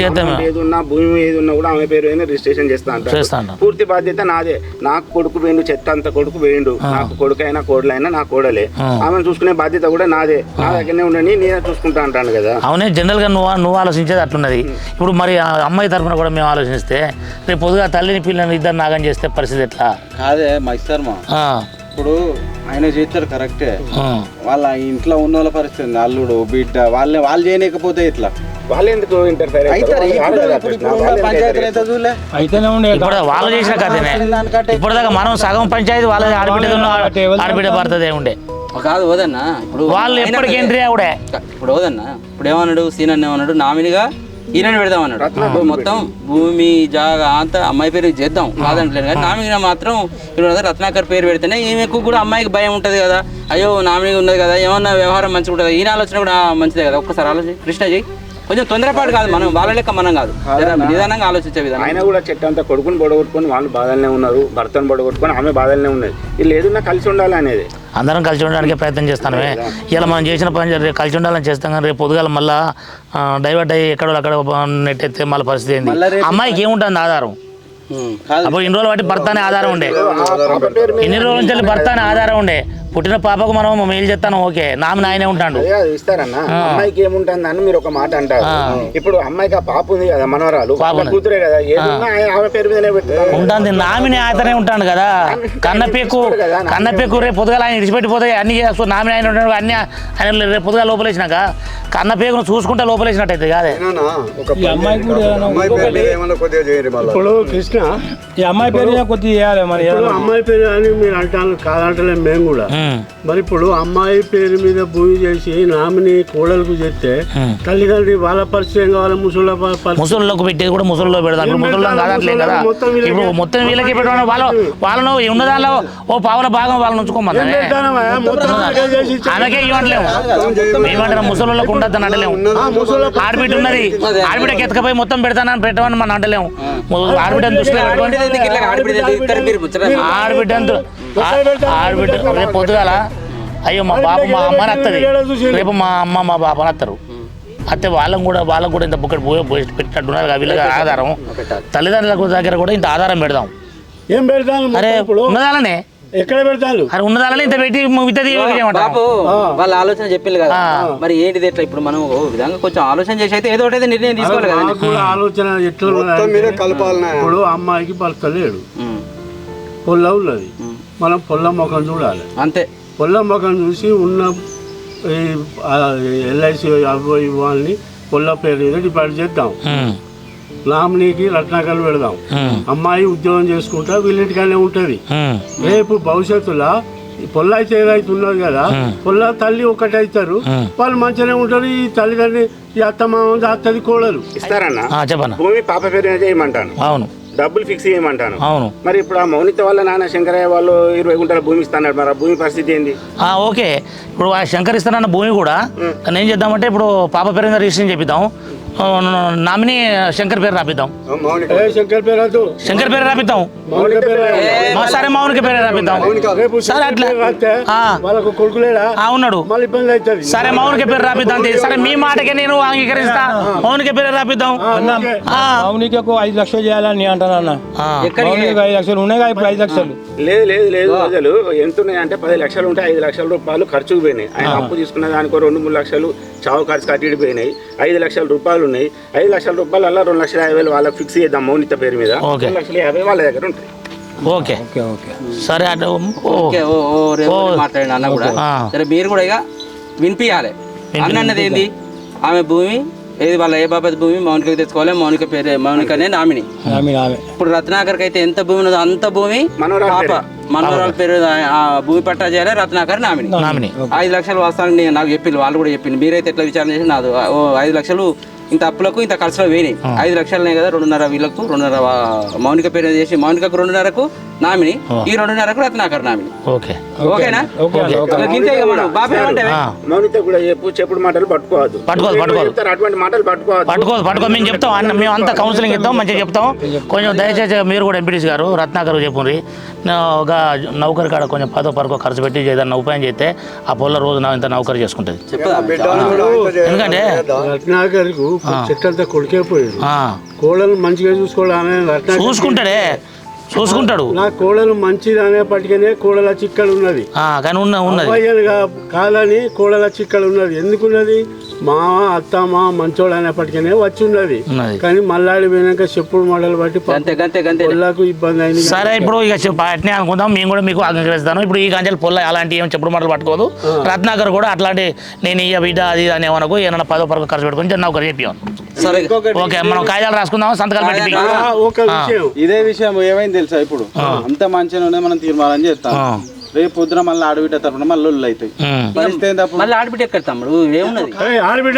చేస్తాం, ఏదున్నా భూమి ఏదున్నా కూడా ఆమె పేరు రిజిస్ట్రేషన్ చేస్తా అంటారు. పూర్తి బాధ్యత నాదే. నాకు కొడుకు వేయండు, చెత్త అంత కొడుకు వేయండు, నాకు కొడుకైనా కోడలైనా నా కోడలే, ఆమెను చూసుకునే బాధ్యత కూడా నాదే. నా దగ్గరనే ఉండని నేనే చూసుకుంటా అంటాను కదా. అవునే, జనరల్ గా నువ్వు ఆలోచించేది అట్లున్నది. ఇప్పుడు మరి అమ్మాయి తరఫున కూడా మేము ఆలోచిస్తే రేపు పొద్దుగా తల్లిని పిల్లని ఇద్దరు నాగం చేస్తే పరిస్థితి ఎట్లా? కాదే మా ఇస్తారు మా ఇప్పుడు ఆయన చేస్తారు కరెక్టే, వాళ్ళ ఇంట్లో ఉన్న వాళ్ళ పరిస్థితి అల్లుడు బిడ్డ వాళ్ళు చేయలేకపోతే ఇట్లా వాళ్ళు ఎందుకు ఇంటర్ఫైర్ ఇప్పుడు వాళ్ళు చేసిన కథనే. ఇప్పుడు దాకా మనం సగం పంచాయతీ వాళ్ళ ఆడబిడ్డ భర్తదే ఉండే కాదు వదన్నా. ఇప్పుడు వాళ్ళు ఎప్పటికీ ఎంట్రీ ఆవిడే. ఇప్పుడు వదన్నా, ఇప్పుడు ఏమన్నాడు సీన్ అన్న ఏమన్నాడు, నామినిగా ఈయనని పెడదాం అన్నాడు. మొత్తం భూమి జాగా అంతా అమ్మాయి పేరు చేద్దాం కాదంటలేదు, కానీ నామినిగా మాత్రం ఇప్పుడు రత్నాకర్ పేరు పెడితేనే ఈమెకు కూడా అమ్మాయికి భయం ఉంటుంది కదా. అయ్యో నామినిగా ఉన్నది కదా, ఏమన్నా వ్యవహారం మంచిగా ఉంటుంది, ఈయన ఆలోచన కూడా మంచిదే కదా. ఒక్కసారి ఆలోచన కృష్ణ చేయి, కొంచెం తొందరపాటు కాదు, మనం వాళ్ళ లెక్క మనం కాదు, నిదానంగా ఆలోచించే విధానం. ఆయన కూడా చెట్టు అంతా కొడుకుని బొడగొట్టుకొని వాళ్ళు బాధలనే ఉన్నారు, భర్తను బొడగొట్టుకొని ఆమె బాధలనే ఉన్నది. వీళ్ళు ఏదన్నా కలిసి ఉండాలి అనేది. అందరం కలిసి ఉండడానికి ప్రయత్నం చేస్తాను. ఇలా మనం చేసిన పని కలిసి ఉండాలని చేస్తాం, కానీ రేపు పొద్దుగాల మళ్ళీ డైవర్ట్ అయ్యి ఎక్కడో అక్కడ నెట్టెత్తే మళ్ళీ పరిస్థితి ఏంది? అమ్మాయికి ఏముంటుంది ఆధారం? అప్పుడు ఇన్ని రోజులు బట్టి భర్త అనే ఆధారం ఉండే, ఇన్ని రోజుల నుంచి భర్త అనే ఆధారం ఉండే. పుట్టిన పాపకు మనం మేలు చేస్తాను, ఓకే, నామిని ఆయనే ఉంటాడు. ఇస్తారన్న అమ్మాయికి ఏముంటుంది అని మీరు ఒక మాట అంటారు. ఇప్పుడు అమ్మాయికి ఆ పాప ఉంది కదా, మనవరాలు కూతురే కదా, ఆమె పేరు మీదనే ఉంటుంది. నామిని ఆయననే ఉంటాడు కదా. కన్నపెక్కు రేపు పొద్దుగా ఆయన ఇడిచిపెట్టిపోతే అన్ని నామిని ఆయన ఉంటాడు, అన్ని ఆయన రేపు పొద్దుగా లోపలేసినాక కన్నపెక్కును చూసుకుంటే లోపలేసినట్టు అయితే కాదే. ఇప్పుడు కృష్ణ ఈ అమ్మాయి పేరు కొద్దిగా చేయాలి. మరి అమ్మాయి పేరు అని మీరు అంటాను కాదంటలేదు మేము కూడా. మరి ఇప్పుడు అమ్మాయి పేరు మీద భూమి చేసి నామిని కోడలకు చెప్తే తల్లిదండ్రి వాళ్ళ పరిచయం కావాలి, ముసళ్ళకు పెట్టేది కూడా ముసలిలో పెడతాం. ఇప్పుడు ముసలిలో కాదట్లేదు కదా, ఇప్పుడు మొత్తం వీళ్ళకి పెట్టడం వాళ్ళను ఉన్న దానిలో ఓ పావుల భాగం వాళ్ళని ఉంచుకోమని ఆమెకే ఇవ్వట్లేము. ఏమంటారు ముసలిళ్ళకు ఉండద్దని అంటలేము. ఆడబిడ్డ ఉన్నది, ఆడబిడ్డకి ఎత్తకపోయి మొత్తం పెడతానని పెట్టమని మనం అంటలేము. ఆడబిడ్డను దృష్టిలో పెట్టుకోండి. ఆడబిడ్డ రేపు పొద్దుగాల అయ్యో మా బాబు మా అమ్మని వస్తుంది, రేపు మా అమ్మ మా బాబు అని వస్తారు. అయితే వాళ్ళకు కూడా ఇంత బుక్కటి పెట్టినట్టున్నారు కదా. వీళ్ళకి ఆధారం తల్లిదండ్రుల దగ్గర కూడా ఇంత ఆధారం పెడదాం. ఏం పెడతాను? అరే ఉన్నదాలనే ఎక్కడ పెడతాను? అరే ఉన్నదాలని ఇంత పెట్టి వాళ్ళ ఆలోచన చెప్పింది కదా. మరి ఏంటిది ఎట్లా ఇప్పుడు మనం ఓ విధంగా కొంచెం ఆలోచన చేసి అయితే ఏదో ఒకటి నిర్ణయం తీసుకోవాలి కదా. ఆలోచన ఎట్లా కలపాలి? ఇప్పుడు అమ్మాయికి భర్త లేడు, పొల్ల ఉన్నది, మనం పొల్ల ముఖం చూడాలి అంతే. పొల్ల ముఖం చూసి ఉన్న ఎల్ఐసి వాళ్ళని పొల్ల పేరు మీద డిపాజిట్ చేద్దాం. నామినీకి రత్నాకర్ పెడదాం. అమ్మాయి ఉద్యోగం చేసుకుంటా వీళ్ళింటికానే ఉంటది. రేపు భవిష్యత్తులో పొల్ల అయితే ఏదైతే ఉన్నది కదా, పొల్ల తల్లి ఒకటి అవుతారు, వాళ్ళు మంచిగానే ఉంటారు. ఈ తల్లిదండ్రి ఈ అత్తమ్మ అత్తది కోడలు ఇస్తారన్న భూమి పాప పేరు చేయమంటాను. అవును, డబ్బులు ఫిక్స్ చేయమంటాను. అవును. మరి ఇప్పుడు ఆ మౌనిత వాళ్ళ నాన్న శంకరయ్య వాళ్ళు 20 గుంటల భూమి ఇస్తాడు. మరి ఆ భూమి పరిస్థితి ఏంది? ఓకే, ఇప్పుడు ఆ శంకర్ ఇస్తానన్న భూమి కూడా నేను చేద్దామంటే ఇప్పుడు పాప పేరు రిజిస్ట్రేషన్ చేపిద్దాం. నామినీ శంకర్ పేరు రాపిద్దాం. శంకర్ పేరు వద్దు. శంకర్ పేరు రాపిద్దాం. సరే మౌనిక పేరు రాపిద్దాం. సరే అట్లా వాళ్ళకు కొడుకులేడా ఉన్నాడు, మళ్ళీ ఇబ్బంది అవుతుంది. సరే మౌనిక పేరు రాపిద్దాం. సరే మీ మాటకి నేను అంగీకరిస్తా, మౌనిక పేరు రాపిద్దాం. మౌనికకు 5 లక్షలు చేయాలని అంటానన్న. 5 లక్షలు ఉన్నాయి, ఇప్పుడు 5 లక్షలు లేదు లేదు లేదు. అసలు ఎంత ఉన్నాయంటే 10 లక్షలు ఉంటే 5 లక్షల రూపాయలు ఖర్చుకు పోయినాయి. ఆయన అప్పు తీసుకున్న దానికో 2-3 లక్షలు చావు ఖర్చు కట్టిడిపోయినాయి. 5 లక్షల రూపాయలు ఉన్నాయి. 5 లక్షల రూపాయలు అలా 2,50,000 వాళ్ళకి ఫిక్స్ చేద్దాం మౌనిత పేరు మీద. 2,50,000 వాళ్ళ దగ్గర ఉంటాయి. ఓకే సరే మాట్లాడిన అన్న కూడా సరే మీరు కూడా ఇక వినిపించాలి. అన్న అన్నది ఏంది, ఆమె భూమి ఏది వాళ్ళ ఏ బాబాయ్ భూమి మౌనికకి తెచ్చుకోవాలి. మౌనిక పేరు మౌనికనే నామిని. ఇప్పుడు రత్నాకర్కి అయితే ఎంత భూమి ఉన్నదో అంత భూమి పాప మనోరాల పేరు భూమి పట్టా చేయాలి. రత్నాకర్ నామిని. 5 లక్షలు వస్తానని నాకు చెప్పింది, వాళ్ళు కూడా చెప్పింది. మీరైతే ఎట్లా విచారణ చేసి నాది 5 లక్షలు ఇంత అప్పులకు ఇంత ఖర్చులో వేయినాయి. 5 లక్షలనే కదా 2.5 వీళ్ళకు 2.5 మౌనిక పేరు చేసి మౌనికకు 2.5కు నామిని, ఈ 2.5కు రత్నాకర్ నామిని. ఓకేనా? మౌనిత కూడా చెప్పుడు మాటలు పట్టుకోవద్దు. అటువంటి మాటలు పట్టుకోదు. మేము చెప్తాం అన్న, మేము అంతా కౌన్సిలింగ్ ఇస్తాం, మంచిగా చెప్తాం. కొంచెం దయచేసి మీరు కూడా ఎంపీటీసీ గారు రత్నాకర్ చెప్పుండ్రి, ఒక నౌకరి కాడ కొంచెం 10 ఖర్చు పెట్టి ఏదన్నా ఉపాయం చేస్తే ఆ పొల్ల రోజు ఇంత నౌకరి చేసుకుంటుంది. ఎందుకంటే రత్నాకర్కు చెట్టంతా కొడుకే పోయాడు. కోడలు మంచిగా చూసుకుంటాడు. నా కోడలు మంచిది అనేప్పటికనే కోడల చిక్కలు ఉన్నది, కాదని కోడల చిక్కలు ఉన్నది. ఎందుకున్నది? మామ అత్త మా మంచోడు అనేప్పటికనే వచ్చి ఉన్నది. కానీ మల్లాడి పోయినాక చెప్పుడు మోడల్ బట్టి పొల్లకు ఇబ్బంది అయింది. సరే ఇప్పుడు ఇక అట్నే అనుకుందాం, మేము కూడా మీకు అంగీకరిస్తాను. ఇప్పుడు ఈ గంజల పొల్ల అలాంటి ఏం చెప్పుడు మోడల్ పట్టుకోదు. రత్నాకర్ కూడా అట్లాంటి నేను ఇక బిడ్డ అది అని ఏమనకు, ఏమన్నా 10 ఖర్చు పెట్టుకుని నౌకరు చెప్పాను. ఓకే మనం కాగితాలు రాసుకుందాం, సంతకాలు పెట్టి. ఇదే విషయం ఏమైంది తెలుసా, ఇప్పుడు అంత మంచిగా ఉన్నది మనం తీర్మానం చేస్తాం. రేపు పొద్దున మళ్ళీ ఆడబిడ్డ తరపున మళ్ళీ అవుతాయి. మళ్ళీ ఆడబిడ్డ ఎక్కడ తమ్ముడు ఏమున్నది? ఆడబిడ్డ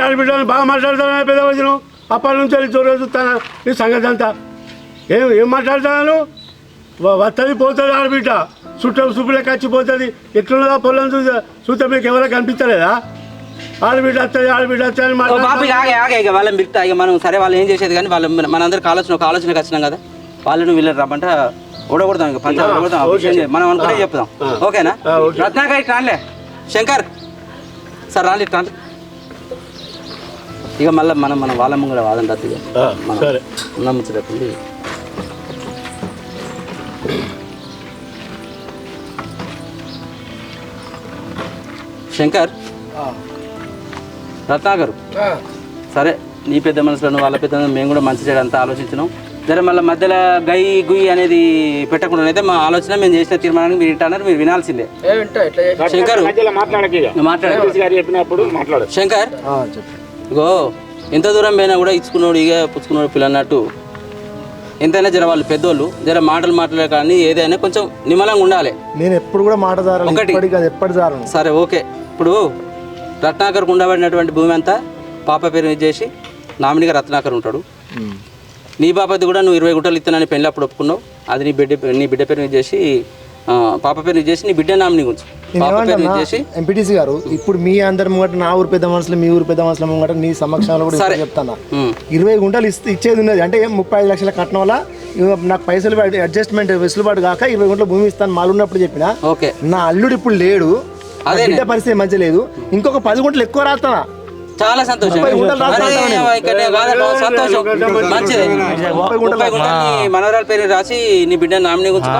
బాగా మాట్లాడుతాను. పెద్ద వచ్చిన అప్పటి నుంచి వెళ్ళి చూస్తాను ఈ సంగతి అంతా. ఏం మాట్లాడుతున్నాను? వస్తుంది పోతుంది ఆడబిడ్డ, సుప్పులే కచ్చిపోతుంది. ఎట్లున్నదా పొలం చూస్తే మీకు ఎవరికి కనిపించలేదా? ఆడబిడ్డ వస్తుంది వస్తుంది వాళ్ళని పిలుతా. ఇక మనం సరే వాళ్ళు ఏం చేసేది కానీ వాళ్ళు మనందరికి ఆలోచనకి వచ్చినాం కదా, వాళ్ళని వీళ్ళని రమ్మంట ఓడగొడతాం. ఇక పంచాయతీ మనం అనుకుంటే చెప్తాం. ఓకేనా? రత్నాకర్ ఇట్లా రాలే, శంకర్ సార్ రాలి ఇట్లా. ఇక మళ్ళీ మనం వాళ్ళ ముంగడ వాదండి అత్తిగా నమ్ముతుంది. శంకర్ రత్నాకర్ సరే నీ పెద్ద మనసులో వాళ్ళ పెద్ద మేము కూడా మంచి చేయడం అంతా ఆలోచించినాం. సరే మళ్ళీ మధ్యలో గై గుయ్యి అనేది పెట్టకుండా అయితే మా ఆలోచన మేము చేసిన తీర్మానానికి మీరు వింటున్నారు, మీరు వినాల్సిందే. శంకర్ శంకర్ ఇగో ఎంత దూరం పోయినా కూడా ఇచ్చుకున్నాడు ఇక పుచ్చుకున్నాడు పిల్లన్నట్టు. ఎంతైనా జర వాళ్ళు పెద్దోళ్ళు, జర మాటలు కానీ ఏదైనా కొంచెం నిమ్మలంగా ఉండాలి. నేను ఎప్పుడు కూడా మాట ఒకటి సరే ఓకే. ఇప్పుడు రత్నాకర్కు ఉండబడినటువంటి భూమి అంతా పాప పేరు మీద చేసి నామినిగా రత్నాకర్ ఉంటాడు. నీ బాపది కూడా నువ్వు 20 గుంటలు ఇస్తానని పెళ్ళి అప్పుడు ఒప్పుకున్నావు. అది నీ బిడ్డ పేరు మీద చేసి పాప పేరు మీద చేసి నీ బిడ్డ నామిని ఉంచు. ఎంపీటీసీ గారు ఇప్పుడు మీ అందరి ముంగట నా ఊరు పెద్ద మనుషులు మీ ఊరు పెద్ద మనుషుల ముంగట నీ సమక్షంలో కూడా చెప్తాను. 20 గుంటలు ఇచ్చేది ఉన్నది అంటే 35 లక్షల కట్నం వల్ల నాకు పైసలు అడ్జస్ట్మెంట్ వెసులుబాటు కాక 20 గుంటల భూమి ఇస్తాను మాలు ఉన్నప్పుడు చెప్పిన. నా అల్లుడు ఇప్పుడు లేడు, బిడ్డ పరిస్థితి మంచి లేదు, ఇంకొక 10 గుంటలు ఎక్కువ రాస్తానా? చాలా సంతోషం, మంచిది. మనవరాల పేరు రాసి నీ బిడ్డ నామినీ ఉంచుకో.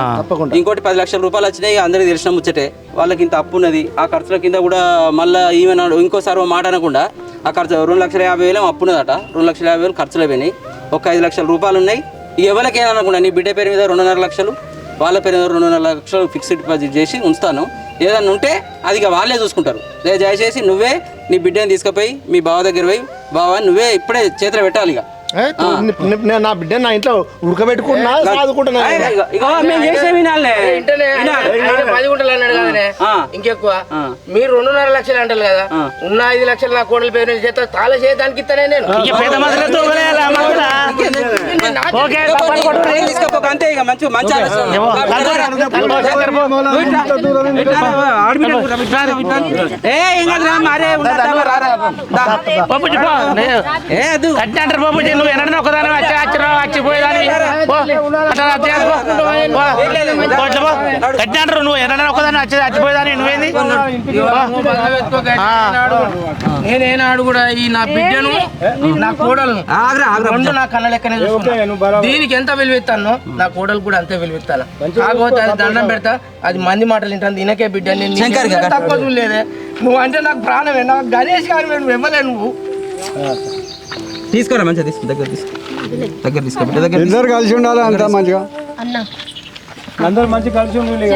ఇంకోటి 10 లక్షల రూపాయలు వచ్చినాయి, అందరికి తెలిసిన ముచ్చటే. వాళ్ళకి ఇంత అప్పు ఉన్నది, ఆ ఖర్చుల కింద కూడా మళ్ళీ ఈమె ఇంకోసారి మాట అనకుండా ఆ ఖర్చు 2,50,000 అప్పు ఉన్నదట. 2,50,000 ఖర్చులు అయిపోయినాయి. ఒక 5 లక్షల రూపాయలు ఉన్నాయి. ఎవరికైనా అనకుండా నీ బిడ్డ పేరు మీద 2.5 లక్షలు, వాళ్ళ పేరు మీద 2.5 లక్షలు ఫిక్స్డ్ డిపాజిట్ చేసి ఉంచుతాను. ఏదన్నా ఉంటే అది ఇక వాళ్ళే చూసుకుంటారు. దయచేసి నువ్వే నీ బిడ్డని తీసుకుపోయి మీ బావ దగ్గర పోయి బావ నువ్వే ఇప్పుడే చేతిలో పెట్టాలి. ఇక నా బిడ్డ నా ఇంట్లో ఉడకబెట్టుకున్నా చదువుకుంటున్నా ఇంటనే 10 గుంటలు అన్నాడు కదనే ఇంకెక్కువ మీరు 2.5 లక్షలు అంటారు కదా ఉన్న 5 లక్షలు నా కోడల పేరు చేస్తా తాళ చేయడానికి ఇస్తానే నేను అంతే ఇక మంచి మంచి నువ్వు ఎన్న ఒకదాని వచ్చిపోయేదాన్ని కట్టింటారు నువ్వు ఎన్న ఒకదాన్ని వచ్చిపోయేదాన్ని నువ్వేంది నేనేనాడు కూడా ఈ నా బిడ్డను నా కోడలను రెండు నా కళ్ళ లెక్కనే చూసుకుంటా. దీనికి ఎంత విలువిస్తాను నా కోడలు కూడా అంతే విలువిస్తాను. కాకపోతే అది దండం పెడతా, అది మంది మాటలు వింటాను. దీనకే బిడ్డ తక్కువ చూడలేదే. నువ్వు అంటే నాకు ప్రాణమే. నాకు గణేష్ గారు నువ్వు ఇవ్వలే. నువ్వు తీసుకోరా మంచిగా తీసుకో దగ్గర తీసుకో ఇద్దరు కలిసి ఉండాలి అంతా మంచిగా అందరు మంచి కలిసి ఉండాలి.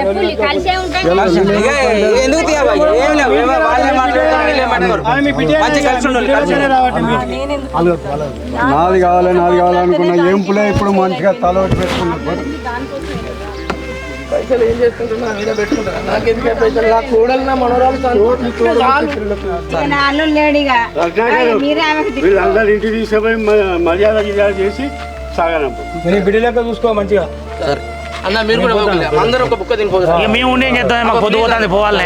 నాది కావాలనుకున్నా ఏం పులే ఇప్పుడు మంచిగా తల ఒకటి పెట్టుకున్నా. పైసలు ఏం చేసుకుంటున్నా మీద పెట్టుకుంటారా? నాకెందుకే పైసలు? నా కోడలు నా మనోరాలు వీళ్ళందరూ ఇంటికి తీసుకుపోయి మర్యాద చేసి సాగనప్పు బిడ్డ లెక్క చూసుకో మంచిగా. అన్న మీరు కూడా అందరూ ఒక బుక్క తినిపోతారు. మేము ఉండి ఏం చేద్దాం? మాకు పొద్దు పోతుంది పోవాలి.